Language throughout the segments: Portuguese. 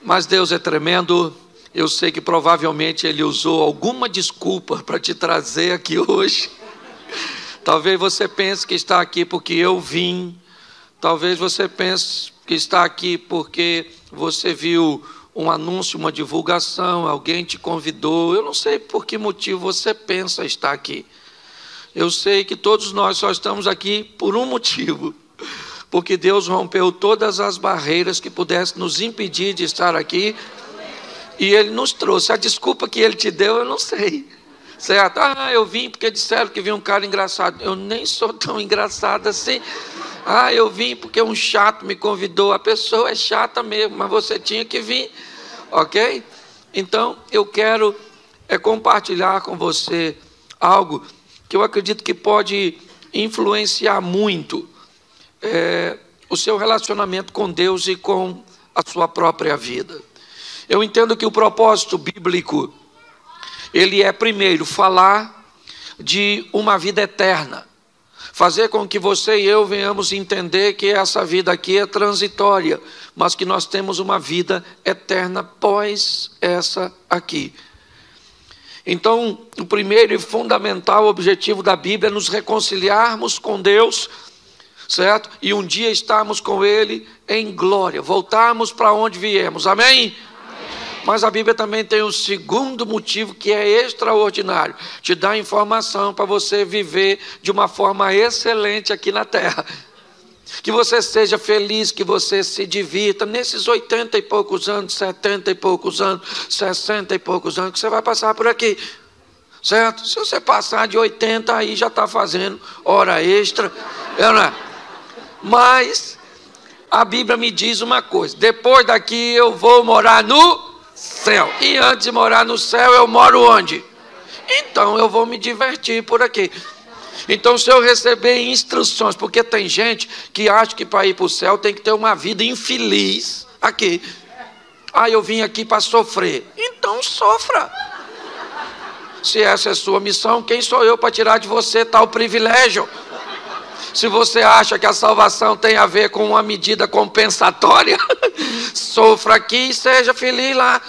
Mas Deus é tremendo. Eu sei que provavelmente Ele usou alguma desculpa para te trazer aqui hoje. Talvez você pense que está aqui porque eu vim. Talvez você pense que está aqui porque você viu um anúncio, uma divulgação, alguém te convidou. Eu não sei por que motivo você pensa estar aqui. Eu sei que todos nós só estamos aqui por um motivo. Porque Deus rompeu todas as barreiras que pudessem nos impedir de estar aqui. E Ele nos trouxe. A desculpa que Ele te deu, eu não sei. Certo? Eu vim porque disseram que vinha um cara engraçado. Eu nem sou tão engraçado assim. Eu vim porque um chato me convidou. A pessoa é chata mesmo, mas você tinha que vir. Ok? Então, eu quero compartilhar com você algo que eu acredito que pode influenciar muito o seu relacionamento com Deus e com a sua própria vida. Eu entendo que o propósito bíblico, ele é primeiro falar de uma vida eterna. Fazer com que você e eu venhamos entender que essa vida aqui é transitória, mas que nós temos uma vida eterna após essa aqui. Então, o primeiro e fundamental objetivo da Bíblia é nos reconciliarmos com Deus, certo? E um dia estarmos com Ele em glória, voltarmos para onde viemos, amém? Mas a Bíblia também tem um segundo motivo que é extraordinário. Te dá informação para você viver de uma forma excelente aqui na terra. Que você seja feliz, que você se divirta nesses 80 e poucos anos, 70 e poucos anos, 60 e poucos anos que você vai passar por aqui. Certo? Se você passar de 80, aí já está fazendo hora extra. Mas a Bíblia me diz uma coisa. Depois daqui eu vou morar no céu. E antes de morar no céu, eu moro onde? Então eu vou me divertir por aqui. Então, se eu receber instruções, porque tem gente que acha que para ir para o céu tem que ter uma vida infeliz aqui. Eu vim aqui para sofrer. Então sofra. Se essa é a sua missão, quem sou eu para tirar de você tal privilégio? Se você acha que a salvação tem a ver com uma medida compensatória, sofra aqui e seja feliz lá.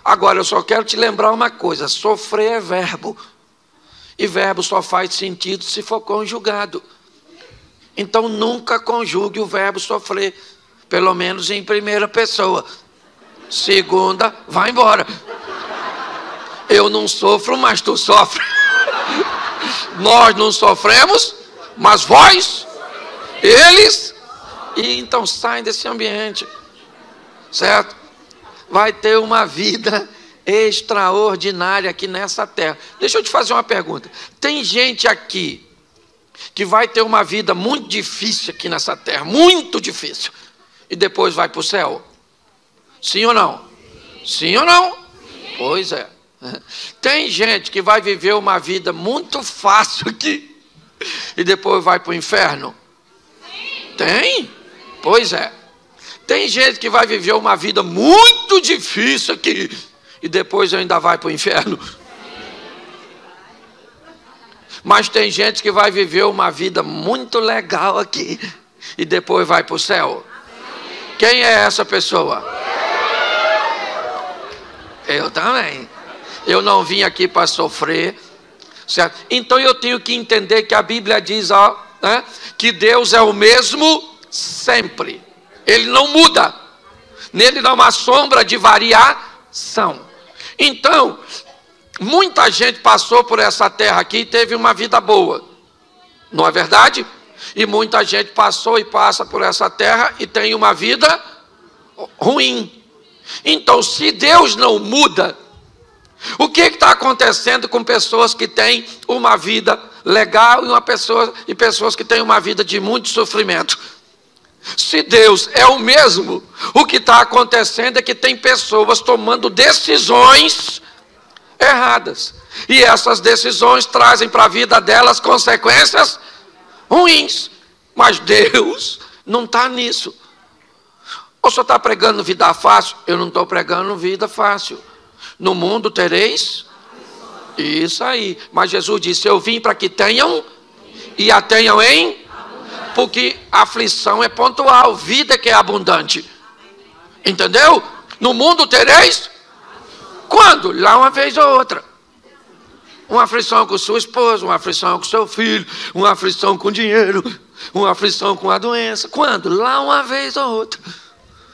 Agora, eu só quero te lembrar uma coisa: sofrer é verbo. E verbo só faz sentido se for conjugado. Então, nunca conjugue o verbo sofrer, pelo menos em primeira pessoa. Segunda, vai embora. Eu não sofro, mas tu sofre. Nós não sofremos, mas vós, eles, e então saem desse ambiente, certo? Vai ter uma vida extraordinária aqui nessa terra. Deixa eu te fazer uma pergunta. Tem gente aqui que vai ter uma vida muito difícil aqui nessa terra, muito difícil, e depois vai para o céu? Sim ou não? Sim ou não? Sim. Pois é. Tem gente que vai viver uma vida muito fácil aqui e depois vai para o inferno? Sim. Tem? Pois é. Tem gente que vai viver uma vida muito difícil aqui e depois ainda vai para o inferno? Mas tem gente que vai viver uma vida muito legal aqui e depois vai para o céu? Quem é essa pessoa? Eu também. Eu não vim aqui para sofrer, certo? Então eu tenho que entender que a Bíblia diz que Deus é o mesmo sempre. Ele não muda. Nele não há sombra de variação. Então, muita gente passou por essa terra aqui e teve uma vida boa. Não é verdade? E muita gente passou e passa por essa terra e tem uma vida ruim. Então, se Deus não muda, o que está acontecendo com pessoas que têm uma vida legal e pessoas que têm uma vida de muito sofrimento? Se Deus é o mesmo, o que está acontecendo é que tem pessoas tomando decisões erradas. E essas decisões trazem para a vida delas consequências ruins. Mas Deus não está nisso. Ou só está pregando vida fácil? Eu não estou pregando vida fácil. No mundo tereis isso aí. Mas Jesus disse: eu vim para que tenham e a tenham em... Porque a aflição é pontual, vida que é abundante. Entendeu? No mundo tereis. Quando? Lá uma vez ou outra. Uma aflição com sua esposa, uma aflição com seu filho, uma aflição com dinheiro, uma aflição com a doença. Quando? Lá uma vez ou outra.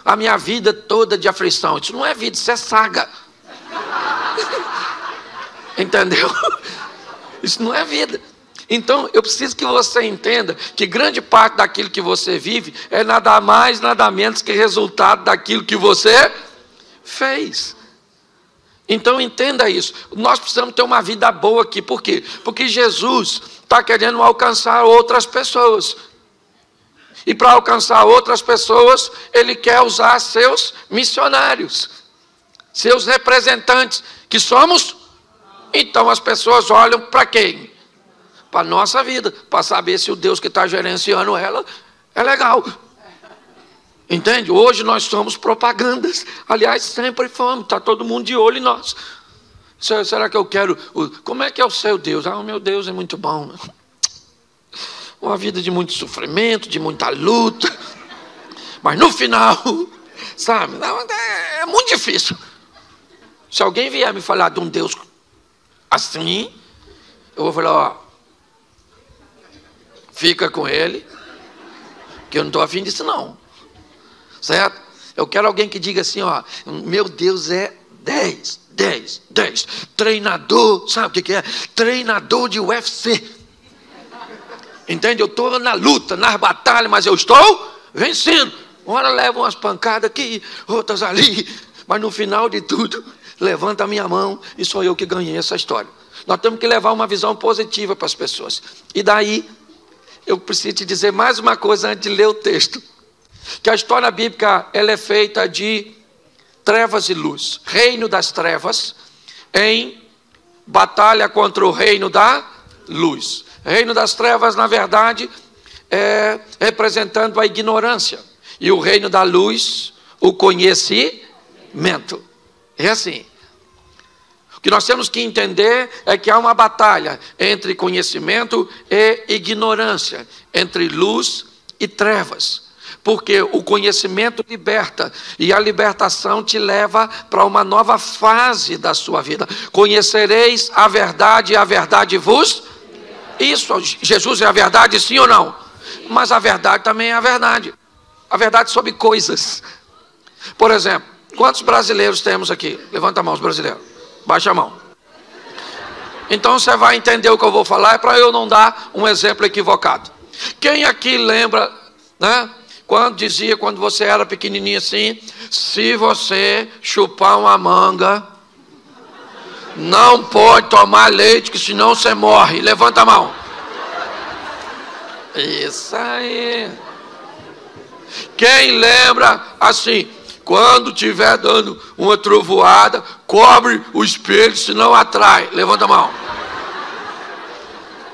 A minha vida toda de aflição. Isso não é vida, isso é saga. Entendeu? Isso não é vida. Então, eu preciso que você entenda que grande parte daquilo que você vive é nada mais, nada menos que resultado daquilo que você fez. Então, entenda isso. Nós precisamos ter uma vida boa aqui. Por quê? Porque Jesus está querendo alcançar outras pessoas. E para alcançar outras pessoas, Ele quer usar seus missionários, seus representantes, que somos. Então, as pessoas olham para quem? Para a nossa vida, para saber se o Deus que está gerenciando ela é legal. Entende? Hoje nós somos propagandas. Aliás, sempre fomos. Está todo mundo de olho em nós. Será que eu quero... Como é que é o seu Deus? O meu Deus é muito bom. Uma vida de muito sofrimento, de muita luta. Mas no final, sabe? É muito difícil. Se alguém vier me falar de um Deus assim, eu vou falar, ó, fica com ele, que eu não estou afim disso não. Certo? Eu quero alguém que diga assim, ó, meu Deus é 10. Treinador, sabe o que é? Treinador de UFC. Entende? Eu estou na luta, nas batalhas, mas eu estou vencendo. Uma hora levo umas pancadas aqui, outras ali, mas no final de tudo, levanta a minha mão e sou eu que ganhei essa história. Nós temos que levar uma visão positiva para as pessoas. E daí, eu preciso te dizer mais uma coisa antes de ler o texto. Que a história bíblica ela é feita de trevas e luz. Reino das trevas em batalha contra o reino da luz. Reino das trevas, na verdade, é representando a ignorância. E o reino da luz, o conhecimento. É assim. O que nós temos que entender é que há uma batalha entre conhecimento e ignorância, entre luz e trevas. Porque o conhecimento liberta, e a libertação te leva para uma nova fase da sua vida. Conhecereis a verdade e a verdade vos... Isso, Jesus é a verdade, sim ou não? Mas a verdade também é a verdade. A verdade sobre coisas. Por exemplo, quantos brasileiros temos aqui? Levanta a mão, os brasileiros. Baixa a mão. Então você vai entender o que eu vou falar, é para eu não dar um exemplo equivocado. Quem aqui lembra, né? Quando você era pequenininho assim, se você chupar uma manga, não pode tomar leite, que senão você morre. Levanta a mão. Isso aí. Quem lembra assim, quando estiver dando uma trovoada, cobre o espelho, senão atrai. Levanta a mão.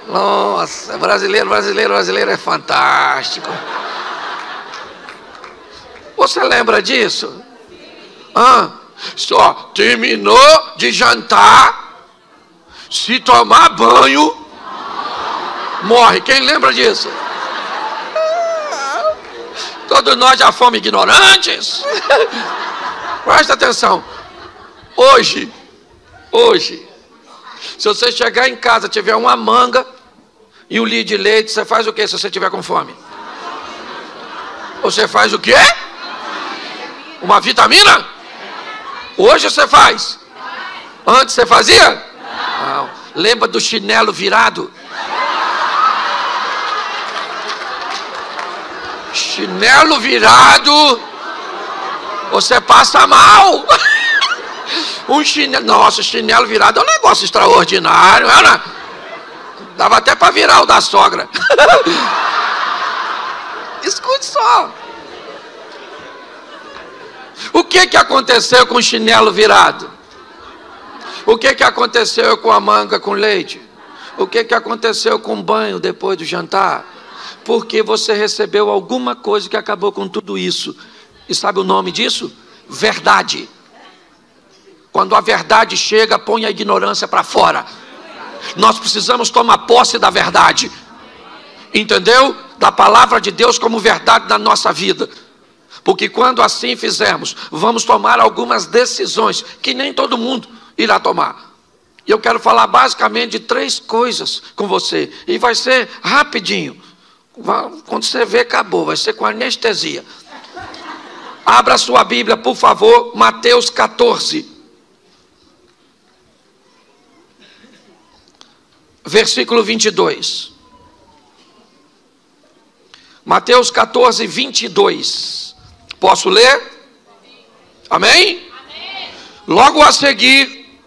Nossa, brasileiro é fantástico. Você lembra disso? Só terminou de jantar, se tomar banho, morre. Quem lembra disso? Todos nós já fomos ignorantes. Presta atenção. Hoje, se você chegar em casa, tiver uma manga e um litro de leite, você faz o que se você tiver com fome? Você faz o quê? Uma vitamina? Hoje você faz. Antes você fazia? Não. Lembra do chinelo virado? Chinelo virado, você passa mal. Nossa, chinelo virado é um negócio extraordinário, né? Dava até para virar o da sogra. Escute só. O que aconteceu com o chinelo virado? O que aconteceu com a manga com leite? O que aconteceu com o banho depois do jantar? Porque você recebeu alguma coisa que acabou com tudo isso. E sabe o nome disso? Verdade. Quando a verdade chega, põe a ignorância para fora. Nós precisamos tomar posse da verdade. Entendeu? Da palavra de Deus como verdade na nossa vida. Porque quando assim fizermos, vamos tomar algumas decisões que nem todo mundo irá tomar. E eu quero falar basicamente de 3 coisas com você. E vai ser rapidinho. Quando você vê, acabou. Vai ser com anestesia. Abra sua Bíblia, por favor, Mateus 14. Versículo 22. Mateus 14, 22. Posso ler? Amém? Amém. Logo a seguir,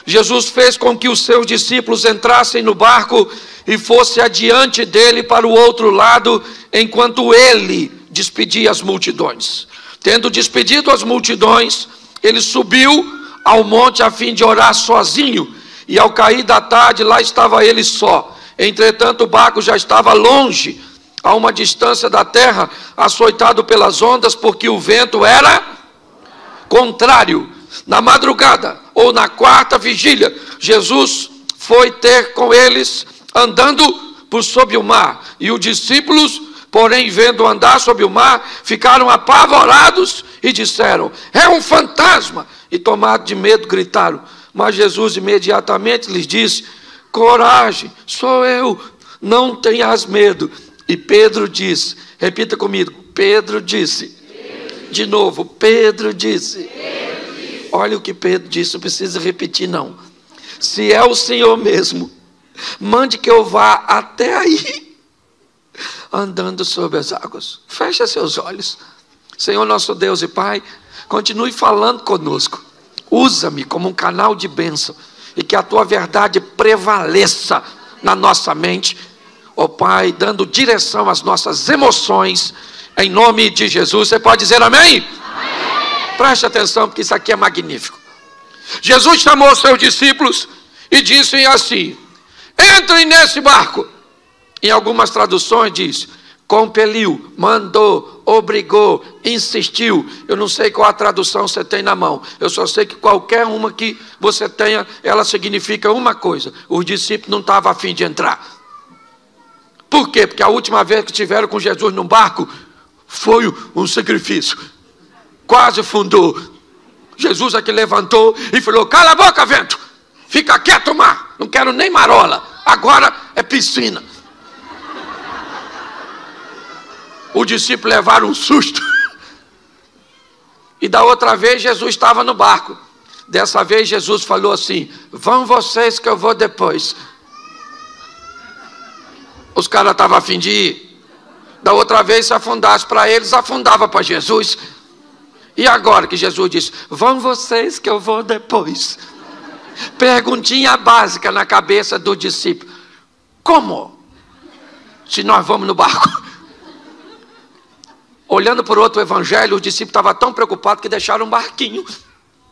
Jesus fez com que os seus discípulos entrassem no barco e fosse adiante dele para o outro lado, enquanto ele despedia as multidões. Tendo despedido as multidões, ele subiu ao monte a fim de orar sozinho. E ao cair da tarde, lá estava ele só. Entretanto, o barco já estava longe, a uma distância da terra, açoitado pelas ondas, porque o vento era contrário. Na madrugada, ou na 4ª vigília, Jesus foi ter com eles, andando por sob o mar. E os discípulos, porém, vendo andar sobre o mar, ficaram apavorados e disseram: é um fantasma! E tomados de medo, gritaram. Mas Jesus imediatamente lhes disse: coragem, sou eu, não tenhas medo. E Pedro disse, repita comigo, Pedro disse. De novo, Pedro disse. Olha o que Pedro disse, não precisa repetir não. Se é o Senhor mesmo, mande que eu vá até aí, andando sobre as águas. Feche seus olhos. Senhor nosso Deus e Pai, continue falando conosco. Usa-me como um canal de bênção, e que a tua verdade prevaleça na nossa mente, ó Pai, dando direção às nossas emoções, em nome de Jesus. Você pode dizer amém? Amém. Preste atenção, porque isso aqui é magnífico. Jesus chamou os seus discípulos e disse assim: entrem nesse barco. Em algumas traduções diz, compeliu, mandou, obrigou, insistiu. Eu não sei qual a tradução você tem na mão. Eu só sei que qualquer uma que você tenha, ela significa uma coisa: os discípulos não estavam a fim de entrar. Por quê? Porque a última vez que estiveram com Jesus no barco foi um sacrifício. Quase fundou. Jesus aqui levantou e falou: cala a boca, vento, fica quieto, mar, não quero nem marola, agora é piscina. Os discípulos levaram um susto. E da outra vez Jesus estava no barco. Dessa vez Jesus falou assim: vão vocês que eu vou depois. Os caras estavam a fim de ir. Da outra vez, se afundasse para eles, afundava para Jesus. E agora que Jesus disse: vão vocês que eu vou depois. Perguntinha básica na cabeça do discípulo: como? Se nós vamos no barco? Olhando por outro evangelho, os discípulos estavam tão preocupados que deixaram um barquinho.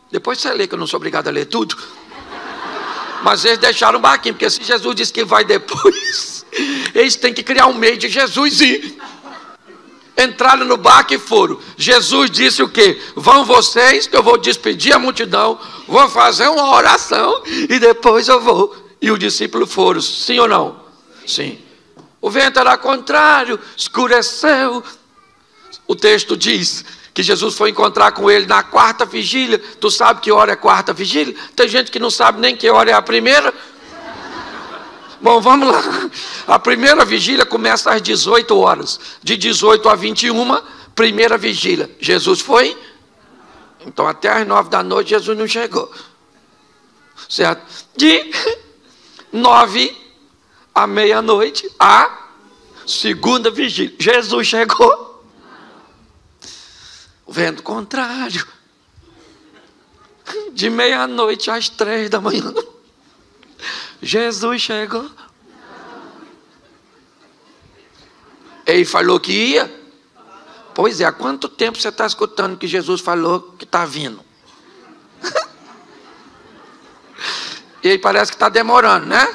Depois você lê, que eu não sou obrigado a ler tudo. Mas eles deixaram um barquinho, porque se Jesus disse que vai depois, eles têm que criar um meio de Jesus ir. Entraram no barco e foram. Jesus disse o quê? Vão vocês, que eu vou despedir a multidão, vou fazer uma oração e depois eu vou. E os discípulos foram, sim ou não? Sim. O vento era contrário, escureceu. O texto diz que Jesus foi encontrar com ele na 4ª vigília. Tu sabe que hora é 4ª vigília? Tem gente que não sabe nem que hora é a primeira. Bom, vamos lá. A primeira vigília começa às 18 horas. De 18 a 21, primeira vigília. Jesus foi? Então até às 9 da noite Jesus não chegou. Certo? De 9 à meia-noite, a segunda vigília. Jesus chegou. O vento contrário. De meia-noite às 3 da manhã. Jesus chegou. Ele falou que ia. Pois é, há quanto tempo você está escutando que Jesus falou que está vindo? E aí parece que está demorando, né?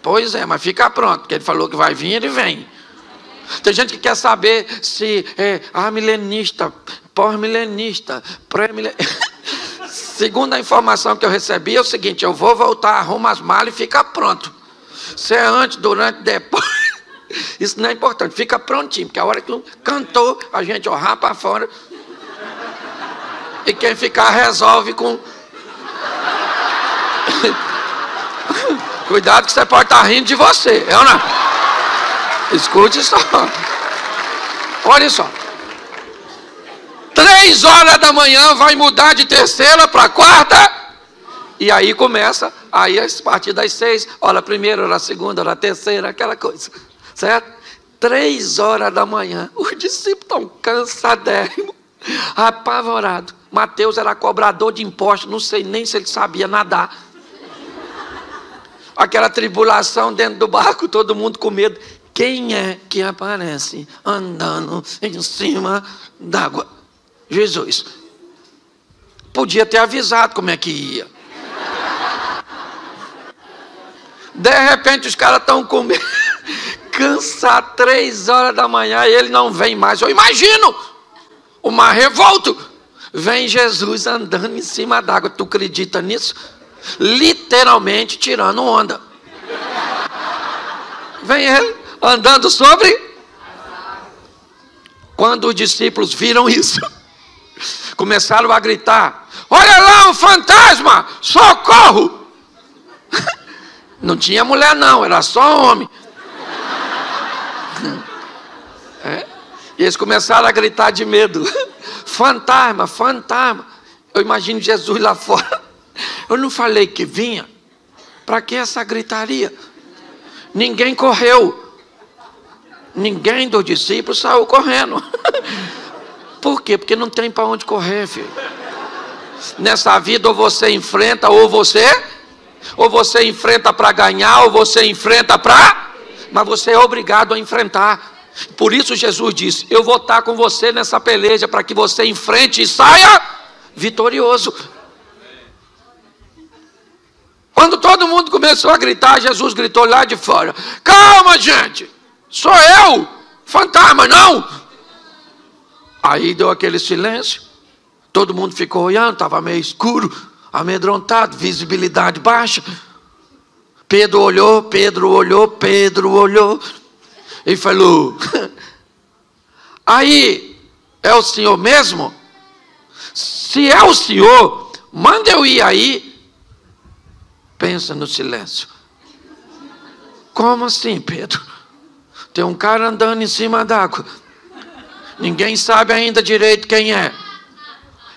Pois é, mas fica pronto, porque ele falou que vai vir, ele vem. Tem gente que quer saber se é milenista, pós-milenista, pré-milenista. Segundo a informação que eu recebi, é o seguinte: eu vou voltar, arrumo as malas e fica pronto. Se é antes, durante, depois. Isso não é importante, fica prontinho, porque a hora que cantou, a gente rapa fora. E quem ficar resolve com... Cuidado que você pode estar rindo de você, é ou não? Escute só. Olha só. 3 horas da manhã vai mudar de terceira para quarta. E aí começa, aí a partir das 6, hora primeira, hora segunda, hora terceira, aquela coisa. Certo? 3 horas da manhã, os discípulos estão cansadérrimos, apavorados. Mateus era cobrador de impostos, não sei nem se ele sabia nadar. Aquela tribulação dentro do barco, todo mundo com medo. Quem é que aparece andando em cima d'água? Jesus. Podia ter avisado como é que ia. De repente os caras estão com medo, cansados, 3 horas da manhã, e ele não vem mais. Eu imagino o mar revolto. Vem Jesus andando em cima d'água. Tu acredita nisso? Literalmente tirando onda. Vem ele andando sobre. Quando os discípulos viram isso, começaram a gritar: olha lá um fantasma, socorro! Não tinha mulher não, era só homem. E eles começaram a gritar de medo: fantasma, fantasma. Eu imagino Jesus lá fora. Eu não falei que vinha? Para que essa gritaria? Ninguém correu. Ninguém dos discípulos saiu correndo. Por quê? Porque não tem para onde correr, filho. Nessa vida ou você enfrenta ou você enfrenta para ganhar, ou você enfrenta para... Mas você é obrigado a enfrentar. Por isso Jesus disse: eu vou estar com você nessa peleja, para que você enfrente e saia vitorioso. Quando todo mundo começou a gritar, Jesus gritou lá de fora: calma, gente, sou eu, fantasma não. Aí deu aquele silêncio, todo mundo ficou olhando, estava meio escuro, amedrontado, visibilidade baixa. Pedro olhou e falou: aí, é o senhor mesmo? Se é o senhor, manda eu ir aí. Pensa no silêncio. Como assim, Pedro? Tem um cara andando em cima d'água. Ninguém sabe ainda direito quem é.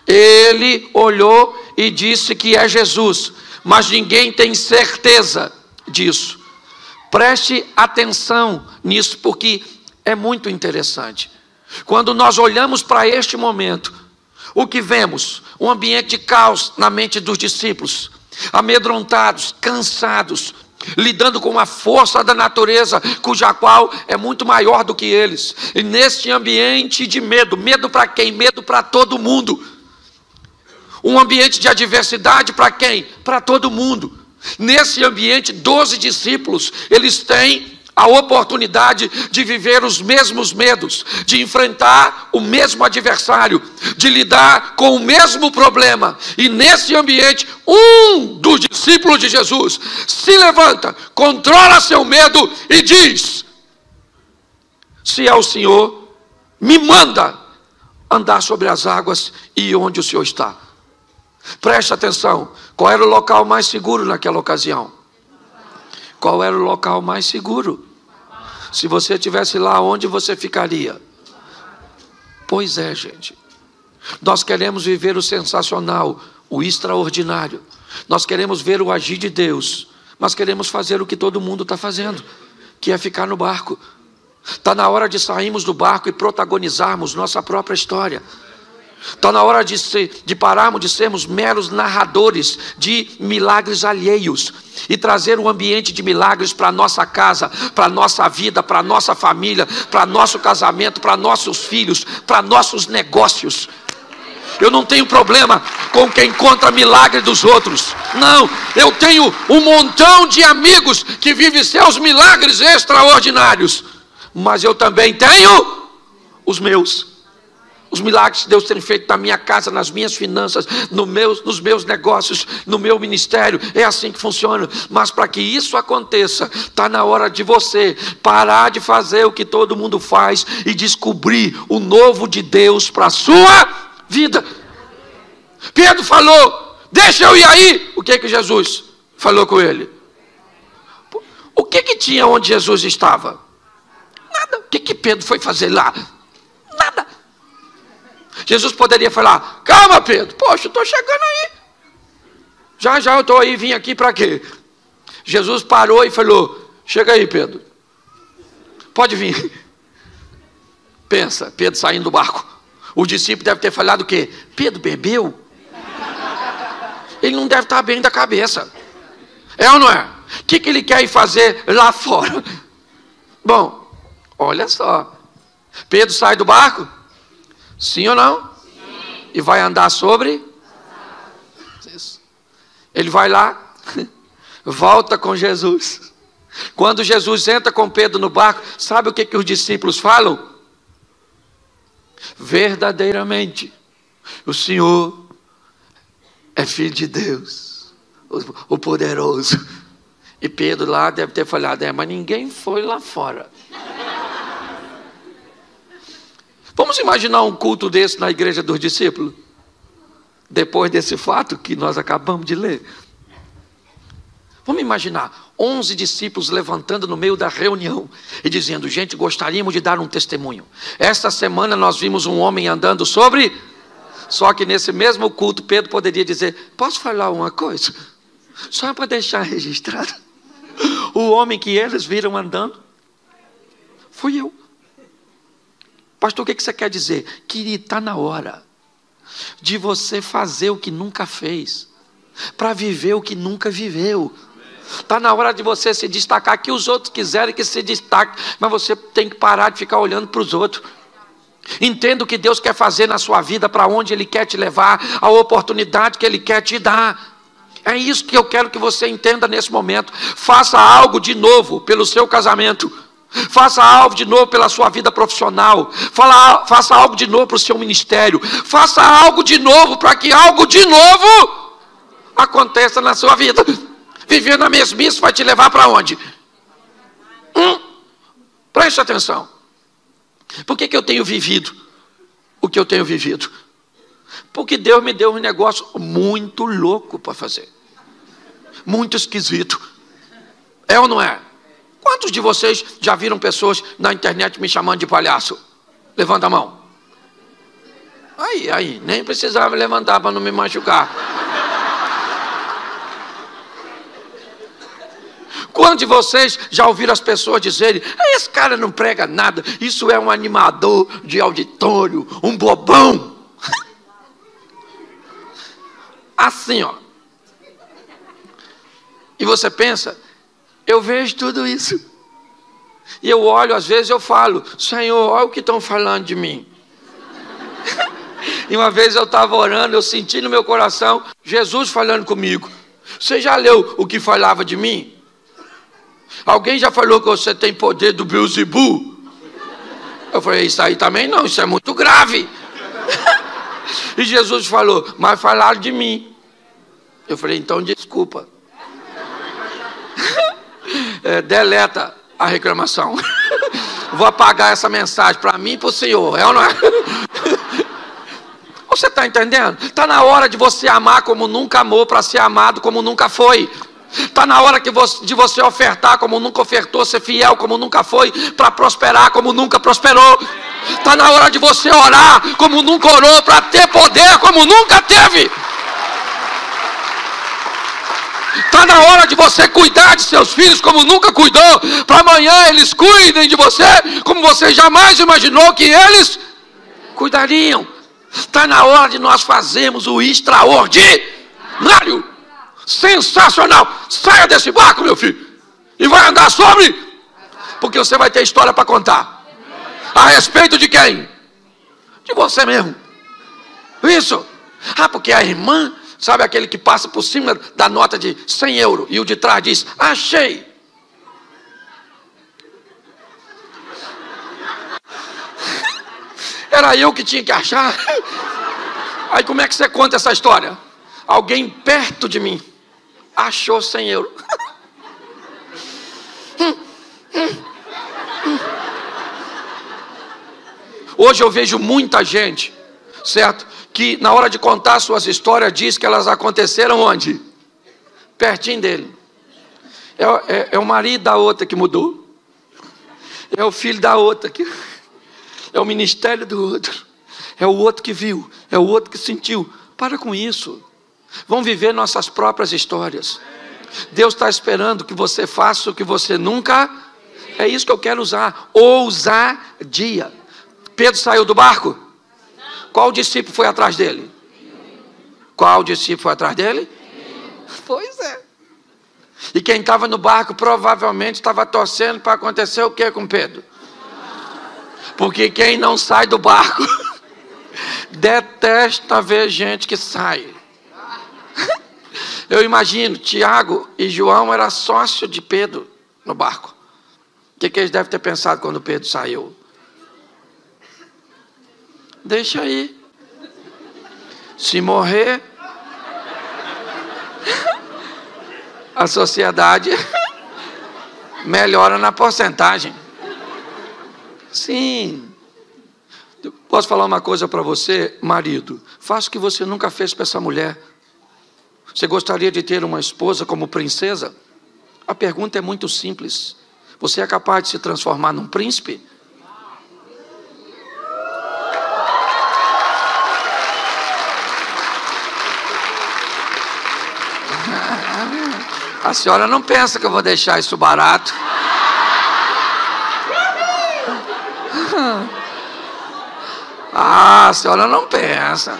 Ele olhou e disse que é Jesus, mas ninguém tem certeza disso. Preste atenção nisso, porque é muito interessante. Quando nós olhamos para este momento, o que vemos? Um ambiente de caos na mente dos discípulos, amedrontados, cansados, lidando com uma força da natureza, cuja qual é muito maior do que eles. E nesse ambiente de medo, medo para quem? Medo para todo mundo. Um ambiente de adversidade para quem? Para todo mundo. Nesse ambiente, 12 discípulos, eles têm a oportunidade de viver os mesmos medos, de enfrentar o mesmo adversário, de lidar com o mesmo problema. E nesse ambiente, um dos discípulos de Jesus se levanta, controla seu medo e diz: se é o Senhor, me manda andar sobre as águas e onde o Senhor está. Preste atenção, qual era o local mais seguro naquela ocasião? Qual era o local mais seguro? Se você estivesse lá, onde você ficaria? Pois é, gente. Nós queremos viver o sensacional, o extraordinário. Nós queremos ver o agir de Deus, mas queremos fazer o que todo mundo está fazendo, que é ficar no barco. Está na hora de sairmos do barco e protagonizarmos nossa própria história. Está na hora de pararmos de sermos meros narradores de milagres alheios e trazer um ambiente de milagres para a nossa casa, para a nossa vida, para a nossa família, para nosso casamento, para nossos filhos, para nossos negócios. Eu não tenho problema com quem conta milagre dos outros. Não, eu tenho um montão de amigos que vivem seus milagres extraordinários. Mas eu também tenho os meus os milagres que Deus tem feito na minha casa, nas minhas finanças, nos meus negócios, no meu ministério, é assim que funciona. Mas para que isso aconteça, está na hora de você parar de fazer o que todo mundo faz e descobrir o novo de Deus para a sua vida. Pedro falou: deixa eu ir aí. O que Jesus falou com ele? O que tinha onde Jesus estava? Nada. O que Pedro foi fazer lá? Nada. Jesus poderia falar: calma, Pedro, poxa, eu estou chegando aí. Já eu estou aí, vim aqui para quê? Jesus parou e falou: chega aí, Pedro, pode vir. Pensa, Pedro saindo do barco. O discípulo deve ter falado o quê? Pedro bebeu? Ele não deve estar bem da cabeça. É ou não é? O que ele quer ir fazer lá fora? Bom, olha só. Pedro sai do barco? Sim ou não? Sim. E vai andar sobre? Isso. Ele vai lá, volta com Jesus. Quando Jesus entra com Pedro no barco, sabe o que os discípulos falam? Verdadeiramente, o Senhor é Filho de Deus, o poderoso. E Pedro lá deve ter falado: mas ninguém foi lá fora. Vamos imaginar um culto desse na igreja dos discípulos? Depois desse fato que nós acabamos de ler. Vamos imaginar 11 discípulos levantando no meio da reunião e dizendo: gente, gostaríamos de dar um testemunho. Esta semana nós vimos um homem andando sobre... Só que nesse mesmo culto Pedro poderia dizer: posso falar uma coisa? Só para deixar registrado. O homem que eles viram andando fui eu. Pastor, o que você quer dizer? Que está na hora de você fazer o que nunca fez, para viver o que nunca viveu. Está na hora de você se destacar, que os outros quiserem que se destaque, mas você tem que parar de ficar olhando para os outros. Entenda o que Deus quer fazer na sua vida, para onde Ele quer te levar, a oportunidade que Ele quer te dar. É isso que eu quero que você entenda nesse momento. Faça algo de novo pelo seu casamento. Faça algo de novo pela sua vida profissional. Faça algo de novo para o seu ministério. Faça algo de novo para que algo de novo aconteça na sua vida. Viver na mesmice vai te levar para onde? Preste atenção. Por que eu tenho vivido o que eu tenho vivido? Porque Deus me deu um negócio muito louco para fazer. Muito esquisito. É ou não é? Quantos de vocês já viram pessoas na internet me chamando de palhaço? Levanta a mão. Aí, nem precisava levantar para não me machucar. Quantos de vocês já ouviram as pessoas dizerem: esse cara não prega nada, isso é um animador de auditório, um bobão? Assim, ó. E você pensa: eu vejo tudo isso. E eu olho, às vezes eu falo: Senhor, olha o que estão falando de mim. E uma vez eu estava orando, eu senti no meu coração Jesus falando comigo: você já leu o que falava de mim? Alguém já falou que você tem poder do Beelzebub? Eu falei: isso aí também não, isso é muito grave. E Jesus falou: mas falaram de mim. Eu falei: então desculpa. Deleta a reclamação. Vou apagar essa mensagem para mim e para o Senhor. É ou não é? Você está entendendo? Está na hora de você amar como nunca amou, para ser amado como nunca foi. Está na hora de você ofertar como nunca ofertou, ser fiel como nunca foi, para prosperar como nunca prosperou. Está na hora de você orar como nunca orou, para ter poder como nunca teve. Está na hora de você cuidar de seus filhos como nunca cuidou, para amanhã eles cuidem de você como você jamais imaginou que eles cuidariam. Está na hora de nós fazermos o extraordinário, sensacional. Saia desse barco, meu filho, e vai andar sobre, porque você vai ter história para contar. A respeito de quem? De você mesmo. Isso. Porque a irmã, sabe aquele que passa por cima da nota de 100 euros e o de trás diz: achei. Era eu que tinha que achar. Aí como é que você conta essa história? Alguém perto de mim achou 100 euros. Hoje eu vejo muita gente, certo? Que na hora de contar suas histórias diz que elas aconteceram onde? Pertinho dele. É o marido da outra que mudou. É o filho da outra que... É o ministério do outro. É o outro que viu. É o outro que sentiu. Para com isso. Vamos viver nossas próprias histórias. Deus está esperando que você faça o que você nunca... É isso que eu quero usar. Ousadia. Pedro saiu do barco? Qual discípulo foi atrás dele? Qual discípulo foi atrás dele? Pois é. E quem estava no barco provavelmente estava torcendo para acontecer o que com Pedro? Porque quem não sai do barco detesta ver gente que sai. Eu imagino, Tiago e João eram sócios de Pedro no barco. O que eles devem ter pensado quando Pedro saiu? Deixa aí. Se morrer, a sociedade melhora na porcentagem. Sim. Posso falar uma coisa para você, marido? Faça o que você nunca fez para essa mulher. Você gostaria de ter uma esposa como princesa? A pergunta é muito simples. Você é capaz de se transformar num príncipe? A senhora não pensa que eu vou deixar isso barato? Ah, a senhora não pensa.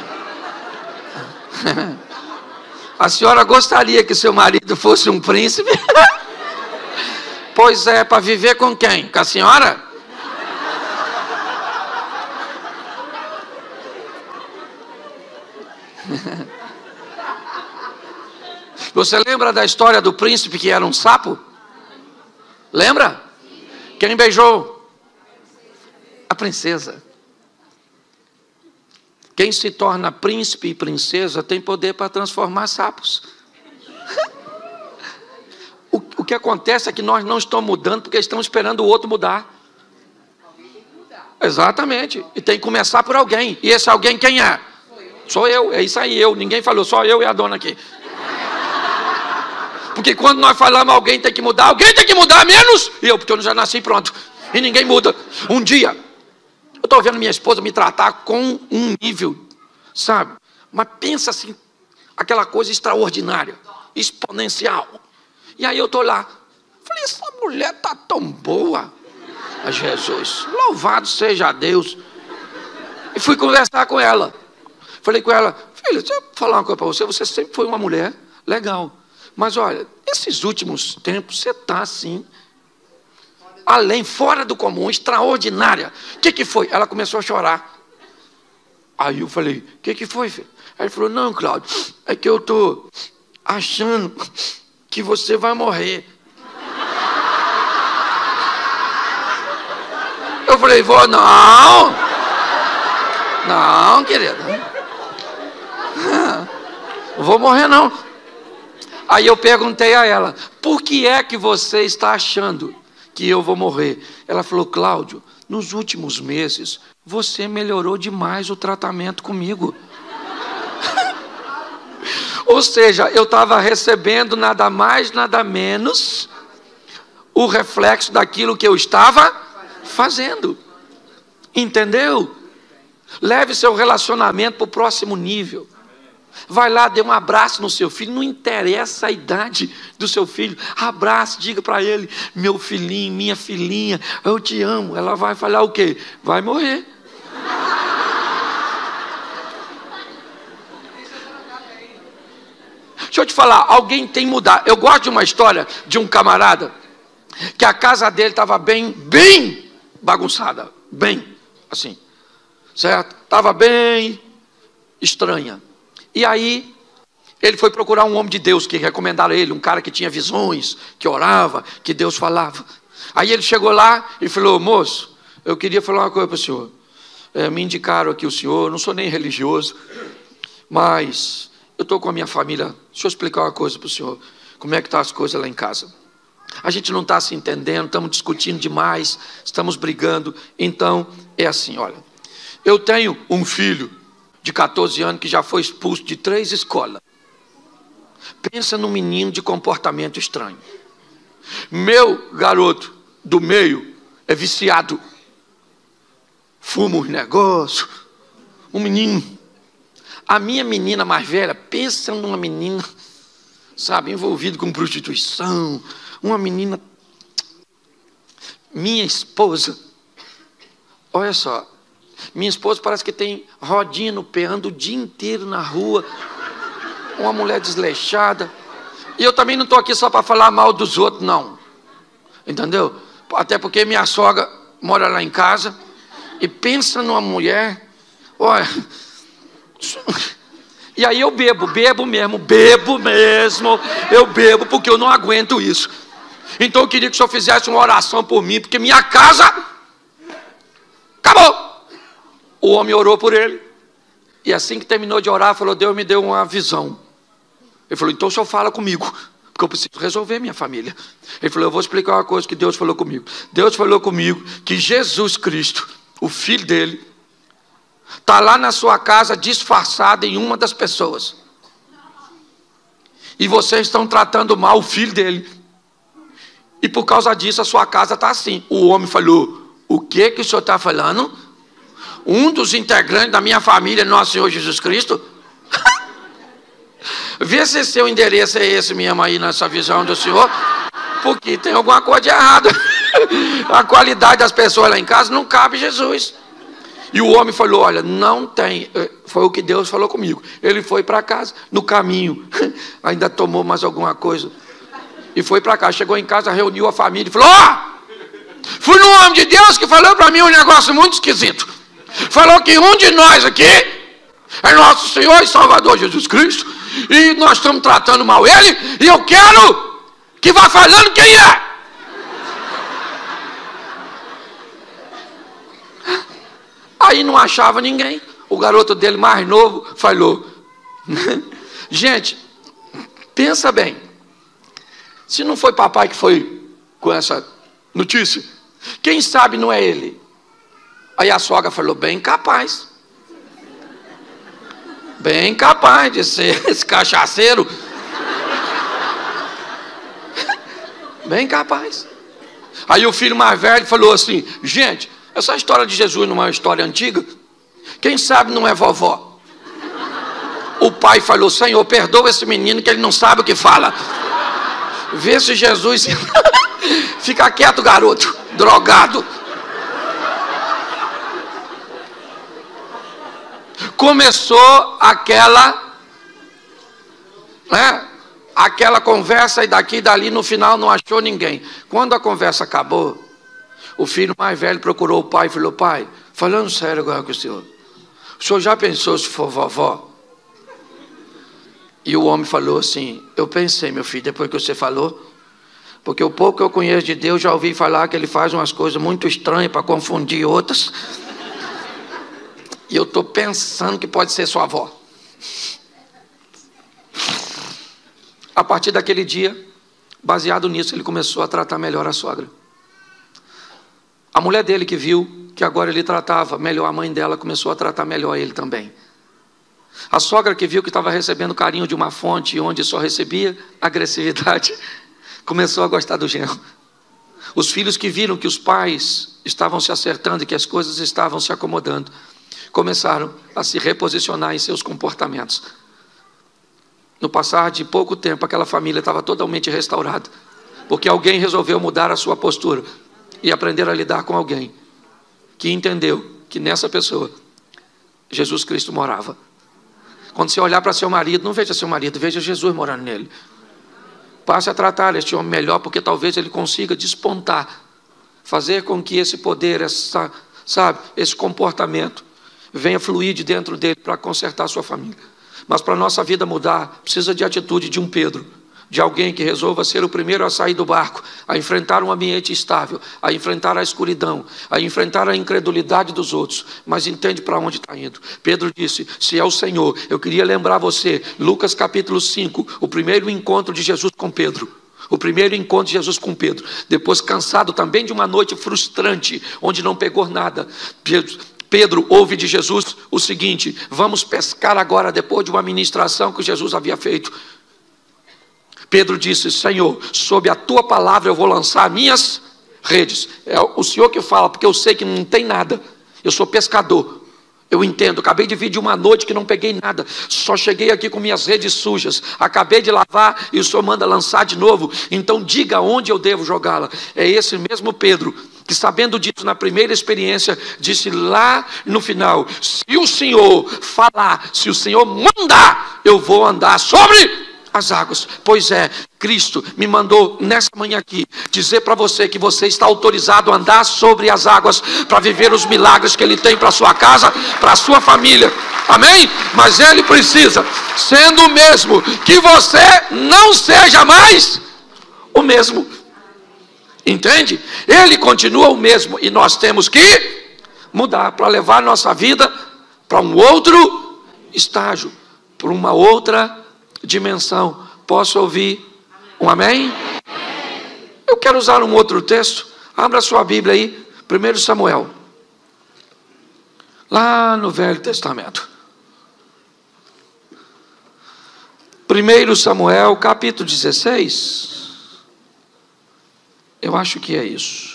A senhora gostaria que seu marido fosse um príncipe? Pois é, para viver com quem? Com a senhora? Você lembra da história do príncipe que era um sapo? Lembra? Quem beijou? A princesa. Quem se torna príncipe e princesa tem poder para transformar sapos. O que acontece é que nós não estamos mudando porque estamos esperando o outro mudar. Exatamente. E tem que começar por alguém. E esse alguém quem é? Sou eu. É isso aí, eu. Ninguém falou, só eu e a dona aqui. Porque quando nós falamos alguém tem que mudar menos eu, porque eu já nasci pronto. E ninguém muda. Um dia, eu estou vendo minha esposa me tratar com um nível, sabe? Mas pensa assim, aquela coisa extraordinária, exponencial. E aí eu estou lá. Falei, essa mulher está tão boa. A Jesus, louvado seja Deus. E fui conversar com ela. Falei com ela, filha, deixa eu falar uma coisa para você. Você sempre foi uma mulher legal. Mas olha, nesses últimos tempos você está assim, além, fora do comum, extraordinária. O que foi? Ela começou a chorar. Aí eu falei, o que foi, filho? Aí ele falou, não, Cláudio, é que eu estou achando que você vai morrer. Eu falei, vou, não, querida, não vou morrer não. Aí eu perguntei a ela, por que é que você está achando que eu vou morrer? Ela falou, Cláudio, nos últimos meses, você melhorou demais o tratamento comigo. Ou seja, eu estava recebendo nada mais, nada menos, o reflexo daquilo que eu estava fazendo. Entendeu? Leve seu relacionamento para o próximo nível. Vai lá, dê um abraço no seu filho, não interessa a idade do seu filho, abrace, diga para ele, meu filhinho, minha filhinha, eu te amo. Ela vai falar o quê? Vai morrer. Deixa eu te falar, alguém tem que mudar. Eu gosto de uma história de um camarada, que a casa dele estava bem bagunçada, bem assim, certo? Estava bem estranha. E aí, ele foi procurar um homem de Deus que recomendaram ele, um cara que tinha visões, que orava, que Deus falava. Aí ele chegou lá e falou, moço, eu queria falar uma coisa para o senhor. me indicaram aqui o senhor, eu não sou nem religioso, mas eu estou com a minha família. Deixa eu explicar uma coisa para o senhor, como é que estão as coisas lá em casa. A gente não está se entendendo, estamos discutindo demais, estamos brigando. Então, é assim, olha, eu tenho um filho de 14 anos que já foi expulso de 3 escolas. Pensa num menino de comportamento estranho. Meu garoto do meio é viciado, fuma uns negócios, um menino. A minha menina mais velha, pensa numa menina, sabe, envolvida com prostituição, uma menina. Minha esposa, olha só, minha esposa parece que tem rodinha no pé, anda o dia inteiro na rua, uma mulher desleixada. E eu também não estou aqui só para falar mal dos outros, não, entendeu? Até porque minha sogra mora lá em casa, e pensa numa mulher, olha, e aí eu bebo mesmo, eu bebo porque eu não aguento isso. Então eu queria que o senhor fizesse uma oração por mim, porque minha casa acabou. O homem orou por ele, e assim que terminou de orar, falou: Deus me deu uma visão. Ele falou: então o senhor fala comigo, porque eu preciso resolver minha família. Ele falou: eu vou explicar uma coisa que Deus falou comigo. Deus falou comigo que Jesus Cristo, o filho dele, está lá na sua casa disfarçado em uma das pessoas, e vocês estão tratando mal o filho dele, e por causa disso a sua casa está assim. O homem falou: o que o senhor está falando? Um dos integrantes da minha família, nosso Senhor Jesus Cristo? Vê se seu endereço é esse mesmo aí nessa visão do senhor, porque tem alguma coisa de errado. A qualidade das pessoas lá em casa não cabe Jesus. E o homem falou: olha, não tem. Foi o que Deus falou comigo. Ele foi para casa, no caminho ainda tomou mais alguma coisa e foi para casa. Chegou em casa, reuniu a família e falou: fui no homem de Deus que falou para mim um negócio muito esquisito. Falou que um de nós aqui é nosso Senhor e Salvador Jesus Cristo, e nós estamos tratando mal ele, e eu quero que vá falando quem é. Aí não achava ninguém. O garoto dele mais novo falou: gente, pensa bem, se não foi papai que foi com essa notícia, quem sabe não é ele? Aí a sogra falou: bem capaz de ser esse cachaceiro, bem capaz. Aí o filho mais velho falou assim: gente, essa história de Jesus não é uma história antiga? Quem sabe não é vovó? O pai falou: Senhor, perdoa esse menino que ele não sabe o que fala. Vê se Jesus... Fica quieto, garoto, drogado. Começou aquela conversa, e daqui e dali, no final não achou ninguém. Quando a conversa acabou, o filho mais velho procurou o pai e falou: pai, falando sério agora com o senhor já pensou se for vovó? E o homem falou assim: eu pensei, meu filho, depois que você falou, porque o pouco que eu conheço de Deus, já ouvi falar que ele faz umas coisas muito estranhas para confundir outras, e eu estou pensando que pode ser sua avó. A partir daquele dia, baseado nisso, ele começou a tratar melhor a sogra. A mulher dele, que viu que agora ele tratava melhor a mãe dela, começou a tratar melhor ele também. A sogra, que viu que estava recebendo carinho de uma fonte onde só recebia agressividade, começou a gostar do genro. Os filhos, que viram que os pais estavam se acertando e que as coisas estavam se acomodando, começaram a se reposicionar em seus comportamentos. No passar de pouco tempo, aquela família estava totalmente restaurada, porque alguém resolveu mudar a sua postura e aprender a lidar com alguém que entendeu que nessa pessoa Jesus Cristo morava. Quando você olhar para seu marido, não veja seu marido, veja Jesus morando nele. Passe a tratar este homem melhor, porque talvez ele consiga despontar, fazer com que esse poder, esse comportamento venha fluir de dentro dele para consertar a sua família. Mas para a nossa vida mudar, precisa de atitude de um Pedro. de alguém que resolva ser o primeiro a sair do barco, a enfrentar um ambiente estável, a enfrentar a escuridão, a enfrentar a incredulidade dos outros, mas entende para onde está indo. Pedro disse: se é o Senhor. Eu queria lembrar você, Lucas capítulo 5, o primeiro encontro de Jesus com Pedro. O primeiro encontro de Jesus com Pedro, depois cansado também de uma noite frustrante, onde não pegou nada, Pedro ouve de Jesus o seguinte: vamos pescar agora, depois de uma ministração que Jesus havia feito. Pedro disse: Senhor, sob a tua palavra eu vou lançar minhas redes. É o Senhor que fala, porque eu sei que não tem nada, eu sou pescador. Eu entendo, acabei de vir de uma noite que não peguei nada, só cheguei aqui com minhas redes sujas, acabei de lavar e o Senhor manda lançar de novo, então diga onde eu devo jogá-la. É esse mesmo Pedro que, sabendo disso na primeira experiência, disse lá no final: se o Senhor falar, se o Senhor mandar, eu vou andar sobre as águas. Pois é, Cristo me mandou nessa manhã aqui dizer para você que você está autorizado a andar sobre as águas para viver os milagres que Ele tem para a sua casa, para a sua família, amém? Mas Ele precisa, sendo o mesmo, que você não seja mais o mesmo, entende? Ele continua o mesmo e nós temos que mudar para levar nossa vida para um outro estágio, para uma outra dimensão. Posso ouvir um amém? Eu quero usar um outro texto. Abra sua Bíblia aí, 1 Samuel, lá no Velho Testamento. 1 Samuel capítulo 16. Eu acho que é isso.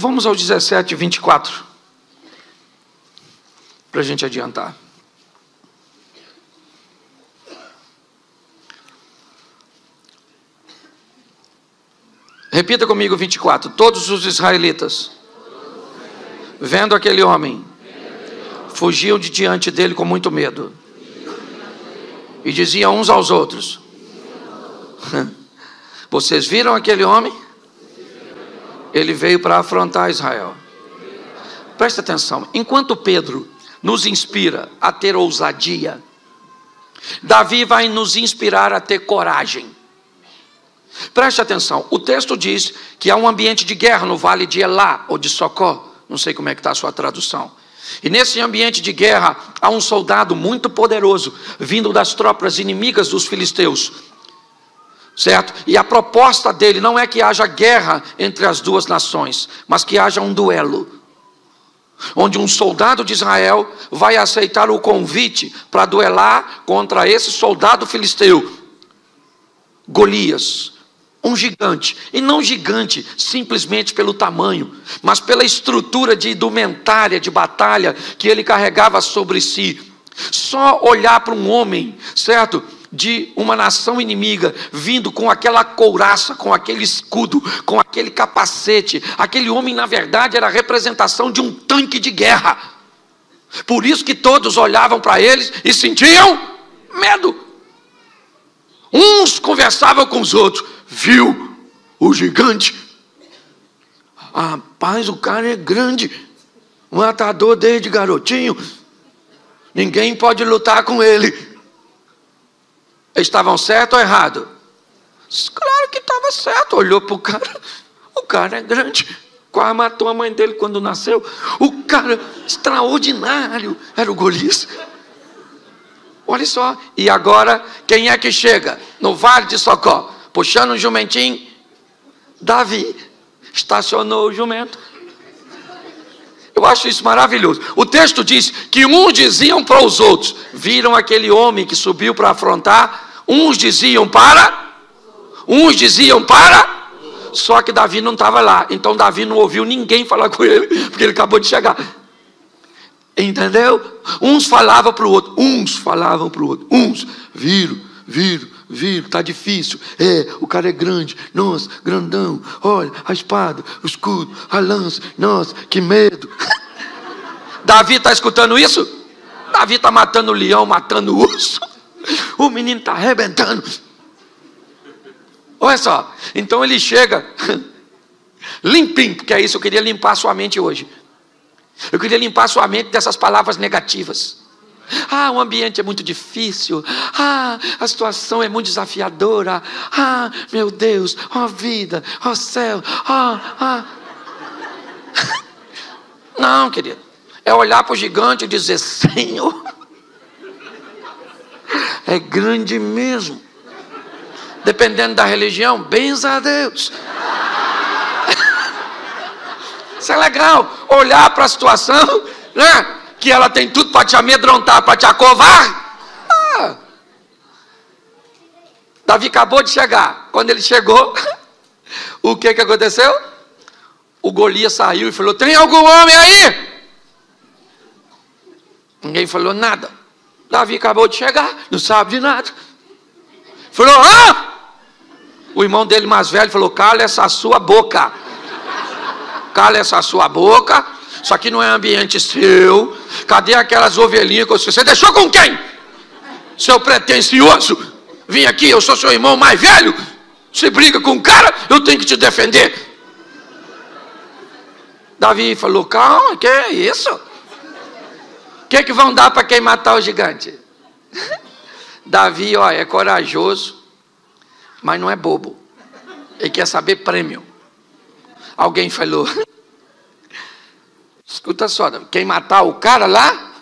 Vamos ao 17, 24, para a gente adiantar. Repita comigo 24. Todos os israelitas, vendo aquele homem, fugiam de diante dele com muito medo, e diziam uns aos outros: vocês viram aquele homem? Ele veio para afrontar Israel. Presta atenção, enquanto Pedro nos inspira a ter ousadia, Davi vai nos inspirar a ter coragem. Preste atenção, o texto diz que há um ambiente de guerra no vale de Elá, ou de Socó, não sei como é que está a sua tradução. E nesse ambiente de guerra, há um soldado muito poderoso, vindo das tropas inimigas dos filisteus, certo? E a proposta dele não é que haja guerra entre as duas nações, mas que haja um duelo, onde um soldado de Israel vai aceitar o convite para duelar contra esse soldado filisteu, Golias, um gigante, e não gigante simplesmente pelo tamanho, mas pela estrutura de indumentária de batalha que ele carregava sobre si. Só olhar para um homem, certo, de uma nação inimiga, vindo com aquela couraça, com aquele escudo, com aquele capacete, aquele homem na verdade era a representação de um tanque de guerra. Por isso que todos olhavam para eles e sentiam medo. Uns conversavam com os outros: viu o gigante? Rapaz, o cara é grande, matador desde garotinho, ninguém pode lutar com ele. Estavam certo ou errado? Claro que estava certo. Olhou para o cara é grande, quase matou a mãe dele quando nasceu. O cara extraordinário era o Golias. Olha só, e agora quem é que chega no vale de Socó, puxando um jumentinho? Davi. Estacionou o jumento. Eu acho isso maravilhoso. O texto diz que uns diziam para os outros, viram aquele homem que subiu para afrontar? Uns diziam para, só que Davi não estava lá, então Davi não ouviu ninguém falar com ele, porque ele acabou de chegar. Entendeu? Uns falavam para o outro, uns viram, está difícil, o cara é grande, nossa, grandão, olha, a espada, o escudo, a lança, nossa, que medo. Davi está escutando isso? Davi está matando o leão, matando o urso, o menino está arrebentando. Olha só, então ele chega limpinho, porque é isso, eu queria limpar a sua mente hoje. Eu queria limpar a sua mente dessas palavras negativas. Ah, o ambiente é muito difícil. Ah, a situação é muito desafiadora. Ah, meu Deus, ó vida, ó céu, Não, querido. É olhar para o gigante e dizer: Senhor, é grande mesmo. Dependendo da religião, benza a Deus. Isso é legal. Olhar para a situação, né? Que ela tem tudo para te amedrontar, para te acovar. Davi acabou de chegar. Quando ele chegou, o que aconteceu? O Golias saiu e falou: tem algum homem aí? Ninguém falou nada. Davi acabou de chegar, não sabe de nada. Falou: o irmão dele mais velho falou: cala essa sua boca. Cala essa sua boca. Isso aqui não é ambiente seu. Cadê aquelas ovelhinhas que você deixou com quem? Seu pretensioso. Vim aqui, eu sou seu irmão mais velho. Você briga com um cara, eu tenho que te defender. Davi falou: calma, que é isso? O que vão dar para quem matar o gigante? Davi, ó, é corajoso, mas não é bobo. Ele quer saber prêmio. Alguém falou: escuta só, quem matar o cara lá,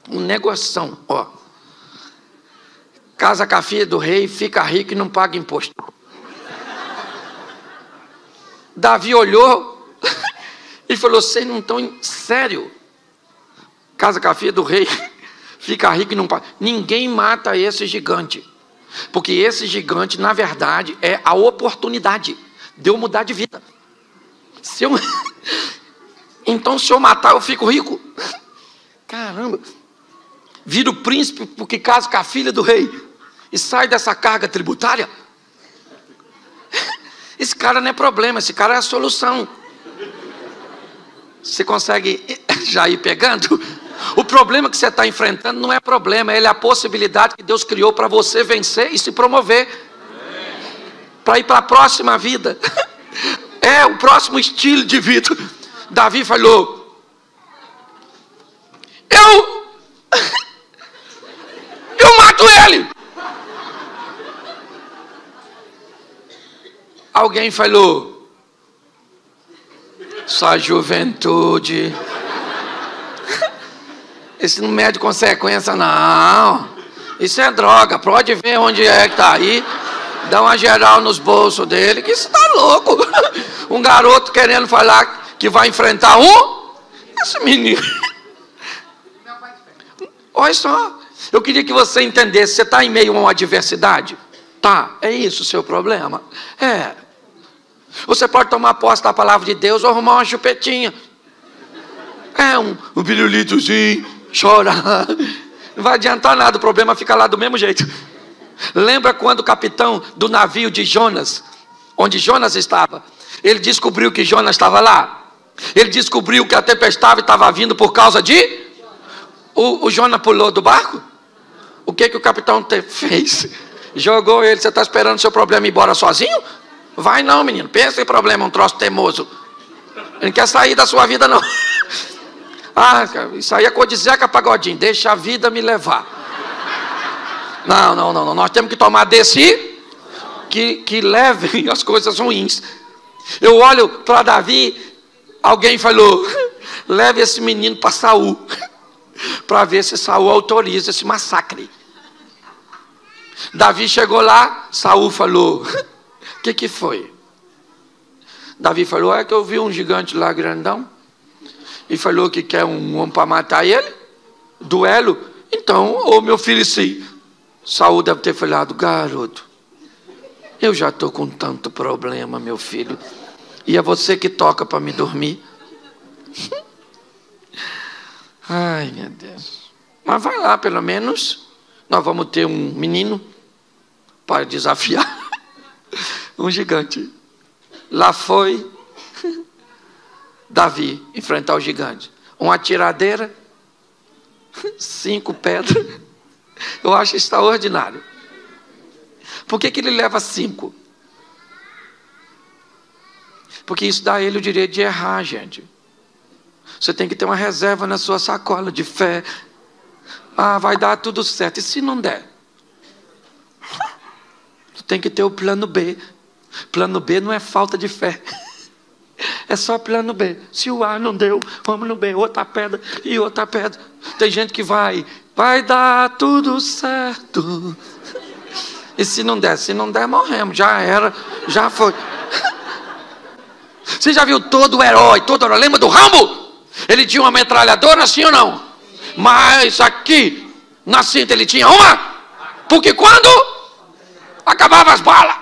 um negoção, ó. Casa com a filha do rei, fica rico e não paga imposto. Davi olhou e falou: vocês não estão sério? Casa com a filha do rei, fica rico e não paga. Ninguém mata esse gigante. Porque esse gigante, na verdade, é a oportunidade de eu mudar de vida. Então, se eu matar, eu fico rico. Caramba. Viro príncipe porque caso com a filha do rei. E sai dessa carga tributária. Esse cara não é problema, esse cara é a solução. Você consegue já ir pegando? O problema que você está enfrentando não é problema, ele é a possibilidade que Deus criou para você vencer e se promover. Para ir para a próxima vida. É o próximo estilo de vida. Davi falou: eu mato ele. Alguém falou: sua juventude, esse não mede consequência não. Isso é droga, pode ver onde é que está aí. Dá uma geral nos bolsos dele, que isso está louco. Um garoto querendo falar que vai enfrentar esse menino. Olha só, eu queria que você entendesse. Você está em meio a uma adversidade? Tá, é isso o seu problema? É. Você pode tomar posse da palavra de Deus ou arrumar uma chupetinha. É um pirulitozinho, chorar. Não vai adiantar nada, o problema fica lá do mesmo jeito. Lembra quando o capitão do navio de Jonas, onde Jonas estava, ele descobriu que Jonas estava lá? Ele descobriu que a tempestade estava vindo por causa de... O Jonas pulou do barco? O que o capitão fez? Jogou ele. Você está esperando o seu problema ir embora sozinho? Vai não, menino. Pensa em problema, um troço teimoso. Ele não quer sair da sua vida, não. Isso aí é coisa de Zeca Pagodinho. Deixa a vida me levar. Não. Nós temos que tomar desse que levem as coisas ruins. Eu olho para Davi. Alguém falou: leve esse menino para Saul, para ver se Saul autoriza esse massacre. Davi chegou lá. Saul falou: o que foi? Davi falou: é que eu vi um gigante lá grandão e falou que quer um homem para matar ele. Duelo? Então, ô meu filho, sim. Saul deve ter falado: garoto, eu já estou com tanto problema, meu filho, e é você que toca para me dormir. Ai, meu Deus. Mas vai lá, pelo menos nós vamos ter um menino para desafiar um gigante. Lá foi Davi enfrentar o gigante. Uma tiradeira, 5 pedras. Eu acho extraordinário. Por que ele leva 5? Porque isso dá a ele o direito de errar, gente. Você tem que ter uma reserva na sua sacola de fé. Ah, vai dar tudo certo. E se não der? Você tem que ter o plano B. Plano B não é falta de fé. É só plano B. Se o A não deu, vamos no B. Outra pedra e outra pedra. Tem gente que vai dar tudo certo. E se não der? Se não der, morremos. Já era, já foi. Você já viu todo herói? Lembra do Rambo? Ele tinha uma metralhadora, sim ou não? Mas aqui, na cinta, ele tinha uma. Porque quando acabava as balas,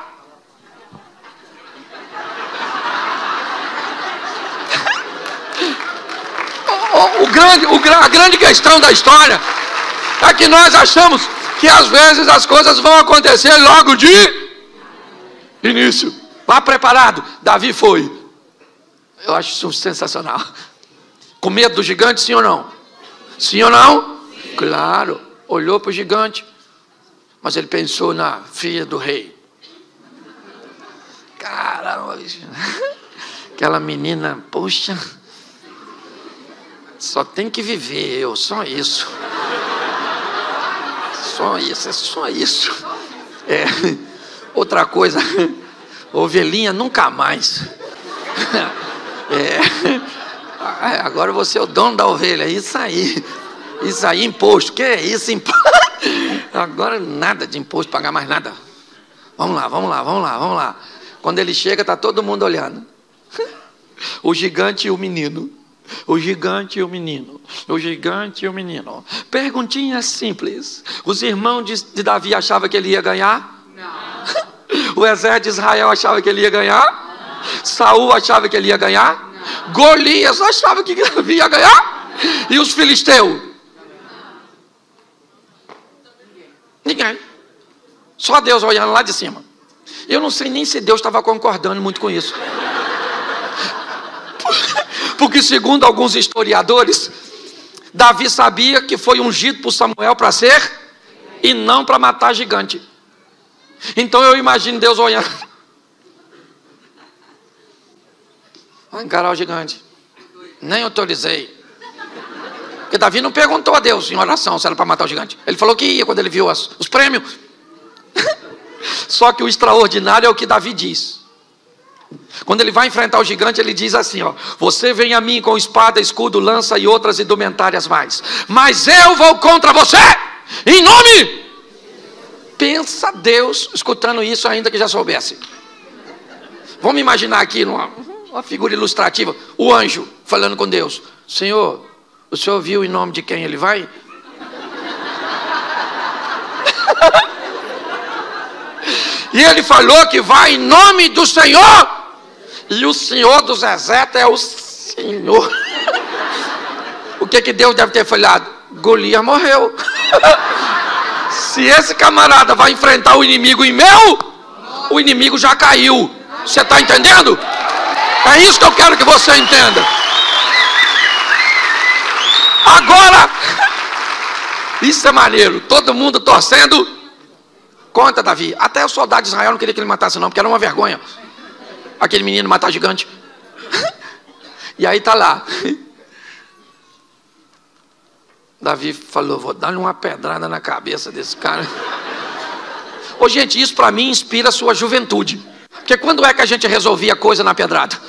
a grande questão da história é que nós achamos que às vezes as coisas vão acontecer logo de início. Vá preparado. Davi foi. Eu acho isso sensacional. Com medo do gigante, sim ou não? Sim ou não? Sim. Claro. Olhou para o gigante, mas ele pensou na filha do rei. Caramba, aquela menina, poxa, só tem que viver eu, só isso. Só isso, é só isso. Outra coisa, ovelhinha nunca mais. Agora você é o dono da ovelha, isso aí, imposto, que é isso, imposto? Agora nada de imposto, pagar mais nada. Vamos lá. Quando ele chega, está todo mundo olhando. O gigante e o menino. Perguntinha simples. Os irmãos de Davi achavam que ele ia ganhar? Não. O exército de Israel achava que ele ia ganhar? Não. Saul achava que ele ia ganhar? Não. Golias achava que Davi ia ganhar? Não. E os filisteus? Ninguém. Só Deus olhando lá de cima. Eu não sei nem se Deus estava concordando muito com isso. Porque segundo alguns historiadores, Davi sabia que foi ungido por Samuel para ser e não para matar gigante. Então eu imagino Deus olhando. Vai encarar o gigante. Nem autorizei. Porque Davi não perguntou a Deus em oração se era para matar o gigante. Ele falou que ia quando ele viu os prêmios. Só que o extraordinário é o que Davi diz. Quando ele vai enfrentar o gigante, ele diz assim, ó: você vem a mim com espada, escudo, lança e outras indumentárias mais, mas eu vou contra você, em nome. Pensa Deus escutando isso, ainda que já soubesse. Vamos imaginar aqui uma figura ilustrativa, o anjo falando com Deus: Senhor, o senhor viu em nome de quem ele vai? E ele falou que vai em nome do Senhor. E o Senhor dos exércitos é o Senhor. O que Deus deve ter falado? Golias morreu. Se esse camarada vai enfrentar o inimigo em meu, o inimigo já caiu. Você está entendendo? É isso que eu quero que você entenda. Agora, isso é maneiro. Todo mundo torcendo contra Davi. Até o soldado de Israel não queria que ele matasse não, porque era uma vergonha aquele menino matar gigante. E aí tá lá. Davi falou: vou dar uma pedrada na cabeça desse cara. Ô gente, isso para mim inspira a sua juventude. Porque quando é que a gente resolvia coisa na pedrada?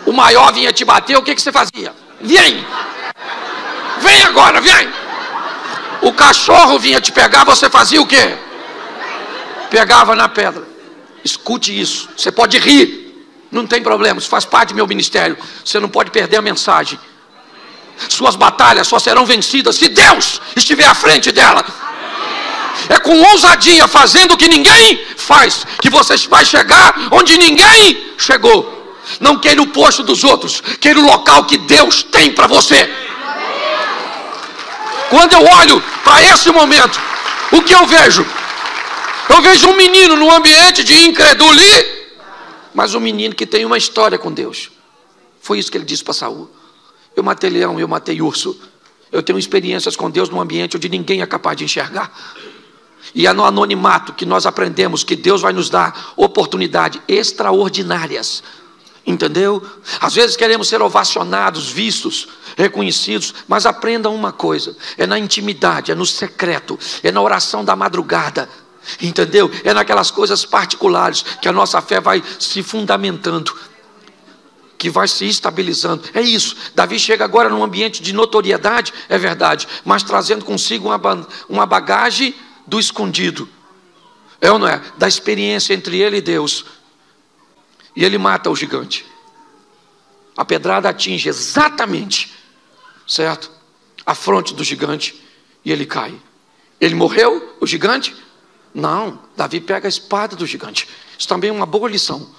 O maior vinha te bater, o que você fazia? Vem agora, vem. O cachorro vinha te pegar, você fazia o quê? Pegava na pedra. Escute isso, você pode rir, não tem problema, isso faz parte do meu ministério. Você não pode perder a mensagem. Suas batalhas só serão vencidas se Deus estiver à frente dela. É com ousadia, fazendo o que ninguém faz, que você vai chegar onde ninguém chegou. Não queira o posto dos outros, queira o local que Deus tem para você. Quando eu olho para esse momento, o que eu vejo? Eu vejo um menino num ambiente de incredulidade, mas um menino que tem uma história com Deus. Foi isso que ele disse para Saul: eu matei leão, eu matei urso. Eu tenho experiências com Deus num ambiente onde ninguém é capaz de enxergar. E é no anonimato que nós aprendemos que Deus vai nos dar oportunidades extraordinárias Entendeu? Às vezes queremos ser ovacionados, vistos, reconhecidos, mas aprenda uma coisa: é na intimidade, é no secreto, é na oração da madrugada, entendeu? É naquelas coisas particulares que a nossa fé vai se fundamentando, que vai se estabilizando. É isso. Davi chega agora num ambiente de notoriedade, é verdade, mas trazendo consigo uma bagagem do escondido, é ou não é? Da experiência entre ele e Deus. E ele mata o gigante. A pedrada atinge exatamente, certo, a fronte do gigante, e ele cai. Ele morreu, o gigante? Não, Davi pega a espada do gigante. Isso também é uma boa lição.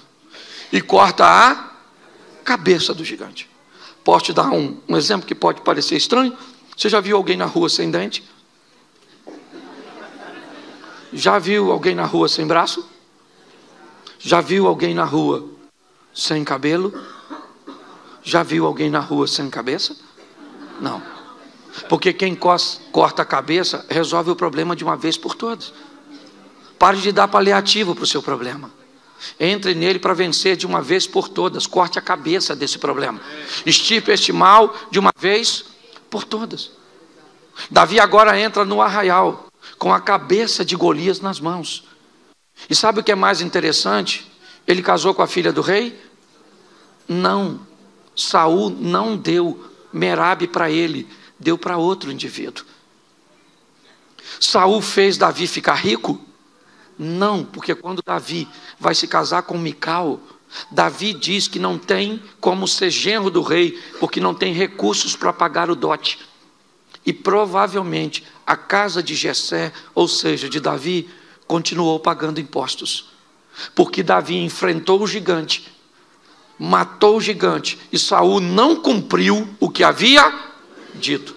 E corta a cabeça do gigante. Posso te dar um exemplo que pode parecer estranho? Você já viu alguém na rua sem dente? Já viu alguém na rua sem braço? Já viu alguém na rua sem cabelo? Já viu alguém na rua sem cabeça? Não. Porque quem corta a cabeça resolve o problema de uma vez por todas. Pare de dar paliativo para o seu problema. Entre nele para vencer de uma vez por todas. Corte a cabeça desse problema. Extirpe este mal de uma vez por todas. Davi agora entra no arraial com a cabeça de Golias nas mãos. E sabe o que é mais interessante? Ele casou com a filha do rei? Não. Saul não deu Merabe para ele, deu para outro indivíduo. Saul fez Davi ficar rico? Não, porque quando Davi vai se casar com Mical, Davi diz que não tem como ser genro do rei, porque não tem recursos para pagar o dote. E provavelmente a casa de Jessé, ou seja, de Davi, continuou pagando impostos, porque Davi enfrentou o gigante, matou o gigante, e Saul não cumpriu o que havia dito.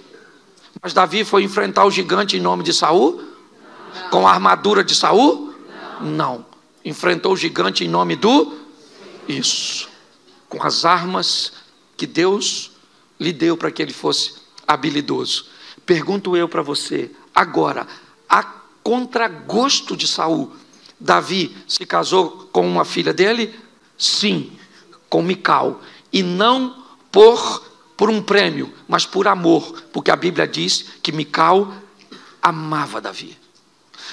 Mas Davi foi enfrentar o gigante em nome de Saul? Não. Com a armadura de Saul? Não. Enfrentou o gigante em nome do? Isso. Com as armas que Deus lhe deu para que ele fosse habilidoso. Pergunto eu para você, agora, a contragosto de Saul, Davi se casou com uma filha dele? Sim, com Mical. E não por um prêmio, mas por amor, porque a Bíblia diz que Mical amava Davi.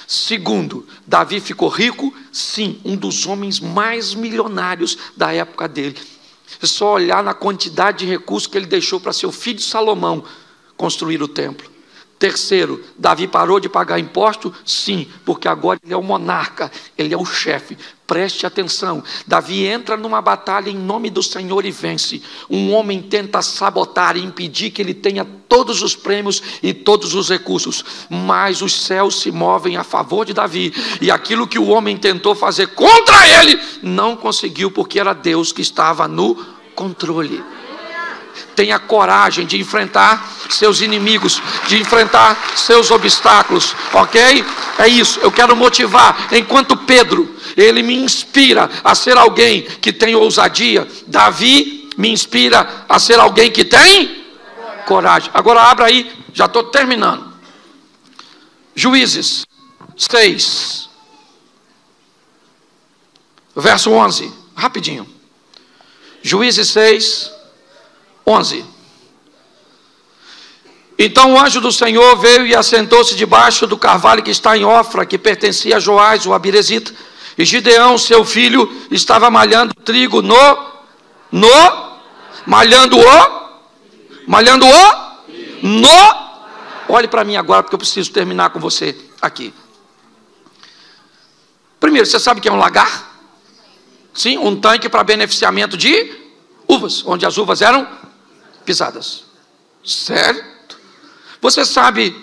Segundo, Davi ficou rico? Sim, um dos homens mais milionários da época dele. É só olhar na quantidade de recursos que ele deixou para seu filho Salomão construir o templo. Terceiro, Davi parou de pagar imposto? Sim, porque agora ele é o monarca, ele é o chefe. Preste atenção, Davi entra numa batalha em nome do Senhor e vence. Um homem tenta sabotar e impedir que ele tenha todos os prêmios e todos os recursos, mas os céus se movem a favor de Davi, e aquilo que o homem tentou fazer contra ele, não conseguiu, porque era Deus que estava no controle. Tenha coragem de enfrentar seus inimigos, de enfrentar seus obstáculos, ok? É isso, eu quero motivar, enquanto Pedro, ele me inspira a ser alguém que tem ousadia, Davi me inspira a ser alguém que tem coragem. Agora abra aí, já estou terminando. Juízes 6, verso 11, rapidinho. Juízes 6, 11. Então o anjo do Senhor veio e assentou-se debaixo do carvalho que está em Ofra, que pertencia a Joás, o Abirezita. E Gideão, seu filho, estava malhando trigo olhe para mim agora, porque eu preciso terminar com você aqui. Primeiro, você sabe o que é um lagar? Sim, um tanque para beneficiamento de uvas, onde as uvas eram pisadas. Certo? Você sabe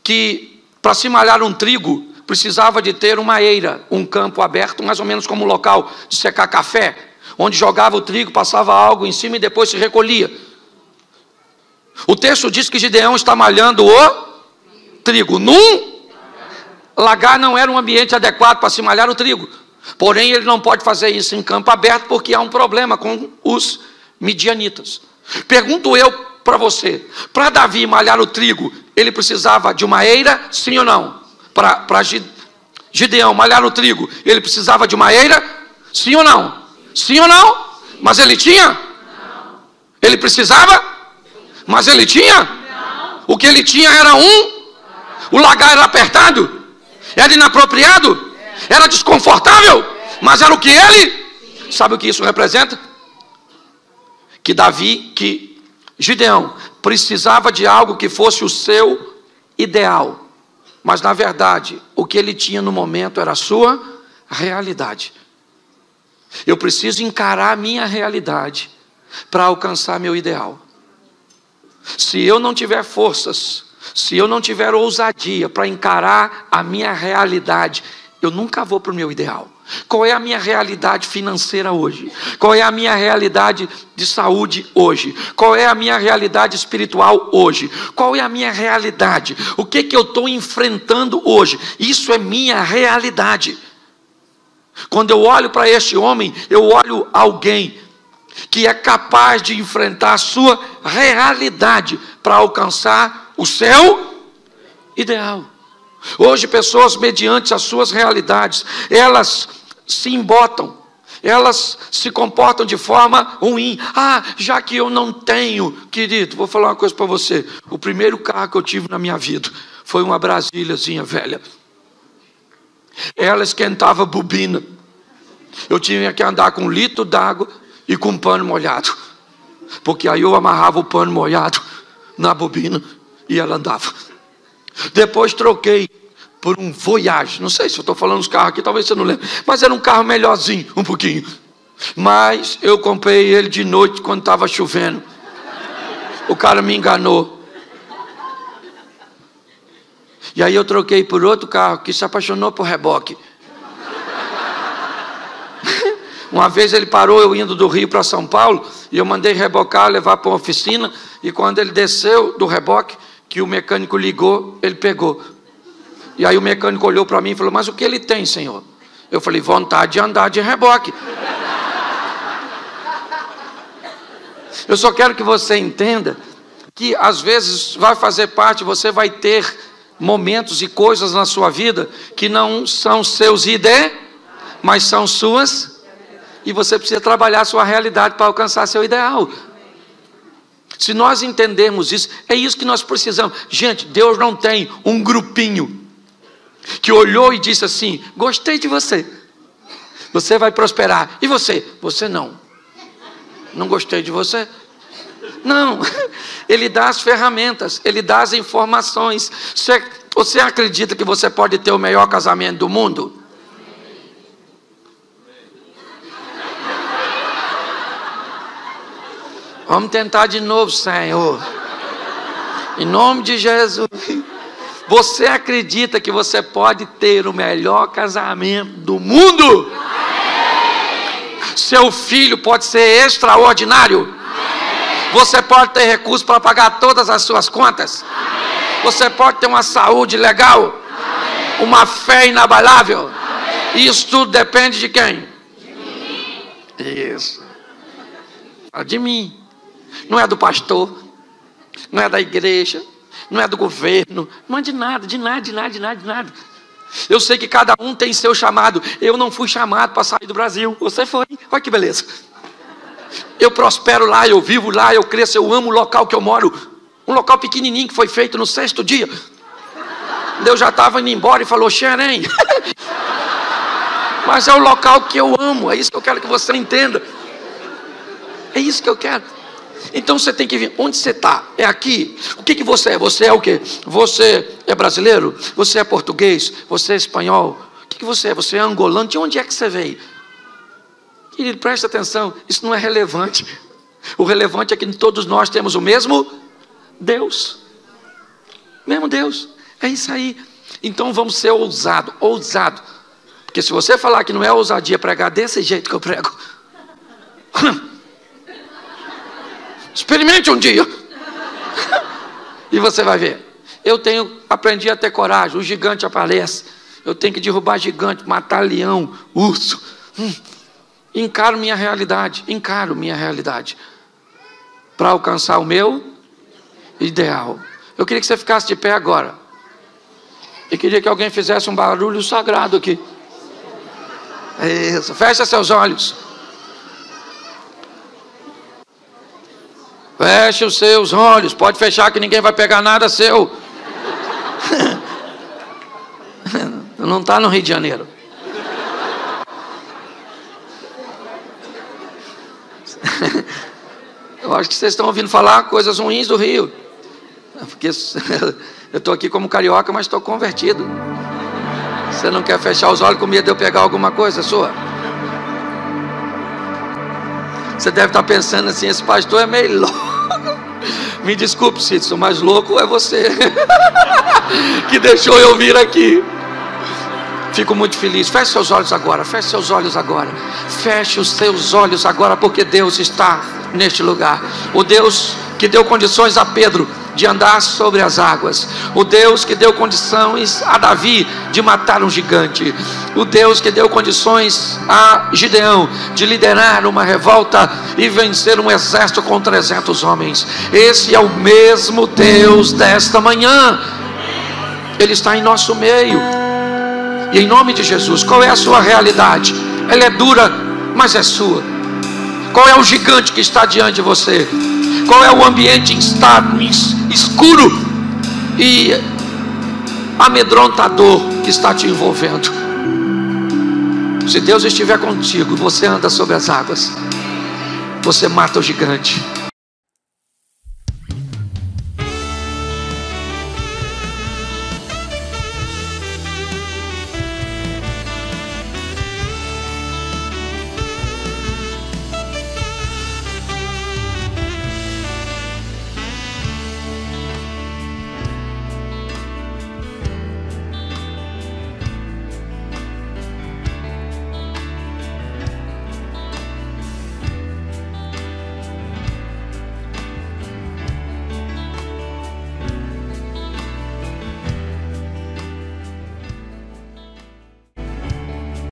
que para se malhar um trigo precisava de ter uma eira, um campo aberto, mais ou menos como um local de secar café, onde jogava o trigo, passava algo em cima e depois se recolhia. O texto diz que Gideão está malhando o trigo num lagar. Não era um ambiente adequado para se malhar o trigo, porém ele não pode fazer isso em campo aberto, porque há um problema com os midianitas. Pergunto eu para você, para Davi malhar o trigo, ele precisava de uma eira, sim ou não? Para Gideão malhar o trigo, ele precisava de uma eira, sim ou não? Sim ou não? Mas ele tinha? Não. Ele precisava? Mas ele tinha? Não. O que ele tinha era o lagar era apertado, era inapropriado, era desconfortável, mas era o que ele... Sabe o que isso representa? Que Gideão precisava de algo que fosse o seu ideal, mas na verdade o que ele tinha no momento era a sua realidade. Eu preciso encarar a minha realidade para alcançar meu ideal. Se eu não tiver forças, se eu não tiver ousadia para encarar a minha realidade, eu nunca vou para o meu ideal. Qual é a minha realidade financeira hoje? Qual é a minha realidade de saúde hoje? Qual é a minha realidade espiritual hoje? Qual é a minha realidade? O que eu estou enfrentando hoje? Isso é minha realidade. Quando eu olho para este homem, eu olho alguém que é capaz de enfrentar a sua realidade para alcançar o seu ideal. Hoje pessoas, mediante as suas realidades, elas se embotam, elas se comportam de forma ruim. Já que eu não tenho, querido, vou falar uma coisa para você. O primeiro carro que eu tive na minha vida foi uma Brasíliazinha velha. Ela esquentava bobina. Eu tinha que andar com 1 litro d'água e com um pano molhado, porque aí eu amarrava o pano molhado na bobina e ela andava. Depois troquei por um Voyage. Não sei se eu estou falando dos carros aqui, talvez você não lembre, mas era um carro melhorzinho, um pouquinho. Mas eu comprei ele de noite quando estava chovendo. O cara me enganou. E aí eu troquei por outro carro que se apaixonou por reboque. Uma vez ele parou, eu indo do Rio para São Paulo, e eu mandei rebocar, levar para uma oficina, e quando ele desceu do reboque, que o mecânico ligou, ele pegou. E aí o mecânico olhou para mim e falou: mas o que ele tem, senhor? Eu falei: vontade de andar de reboque. Eu só quero que você entenda que às vezes vai fazer parte, você vai ter momentos e coisas na sua vida que não são seus ideais, mas são suas, e você precisa trabalhar a sua realidade para alcançar seu ideal. Se nós entendermos isso, é isso que nós precisamos. Gente, Deus não tem um grupinho que olhou e disse assim: gostei de você, você vai prosperar. E você? Você não. Não gostei de você. Não, Ele dá as ferramentas, Ele dá as informações. Você acredita que você pode ter o melhor casamento do mundo? Vamos tentar de novo, Senhor. Em nome de Jesus. Você acredita que você pode ter o melhor casamento do mundo? Seu filho pode ser extraordinário? Você pode ter recursos para pagar todas as suas contas? Você pode ter uma saúde legal? Uma fé inabalável? E isso tudo depende de quem? Isso. De mim. Não é do pastor, não é da igreja, não é do governo, não é de nada, de nada, de nada, de nada, de nada. Eu sei que cada um tem seu chamado. Eu não fui chamado para sair do Brasil, você foi. Olha que beleza. Eu prospero lá, eu vivo lá, eu cresço, eu amo o local que eu moro. Um local pequenininho que foi feito no 6º dia. Deus já estava indo embora e falou: Xerém. Mas é o local que eu amo, é isso que eu quero que você entenda. É isso que eu quero. Então você tem que ver onde você está. É aqui. O que você é? Você é o quê? Você é brasileiro? Você é português? Você é espanhol? O que você é? Você é angolano? De onde é que você veio? Querido, presta atenção. Isso não é relevante. O relevante é que todos nós temos o mesmo Deus. Mesmo Deus. É isso aí. Então vamos ser ousados. Ousado. Porque se você falar que não é ousadia pregar desse jeito que eu prego, experimente um dia. E você vai ver. Aprendi a ter coragem. O gigante aparece. Eu tenho que derrubar gigante, matar leão, urso. Encaro minha realidade. Para alcançar o meu ideal. Eu queria que você ficasse de pé agora. Eu queria que alguém fizesse um barulho sagrado aqui. Isso. Fecha seus olhos. Feche os seus olhos, pode fechar que ninguém vai pegar nada seu. Não está no Rio de Janeiro. Eu acho que vocês estão ouvindo falar coisas ruins do Rio. Porque eu estou aqui como carioca, mas estou convertido. Você não quer fechar os olhos com medo de eu pegar alguma coisa sua? Você deve estar pensando assim, esse pastor é meio louco. Me desculpe, Cícero, mas louco é você que deixou eu vir aqui. Fico muito feliz. Feche seus olhos agora, feche seus olhos agora. Feche os seus olhos agora, porque Deus está neste lugar. O Deus que deu condições a Pedro de andar sobre as águas, o Deus que deu condições a Davi de matar um gigante, o Deus que deu condições a Gideão de liderar uma revolta e vencer um exército com 300 homens. Esse é o mesmo Deus desta manhã. Ele está em nosso meio. E em nome de Jesus, qual é a sua realidade? Ela é dura, mas é sua. Qual é o gigante que está diante de você? Qual é o ambiente escuro e amedrontador que está te envolvendo? Se Deus estiver contigo, você anda sobre as águas, você mata o gigante.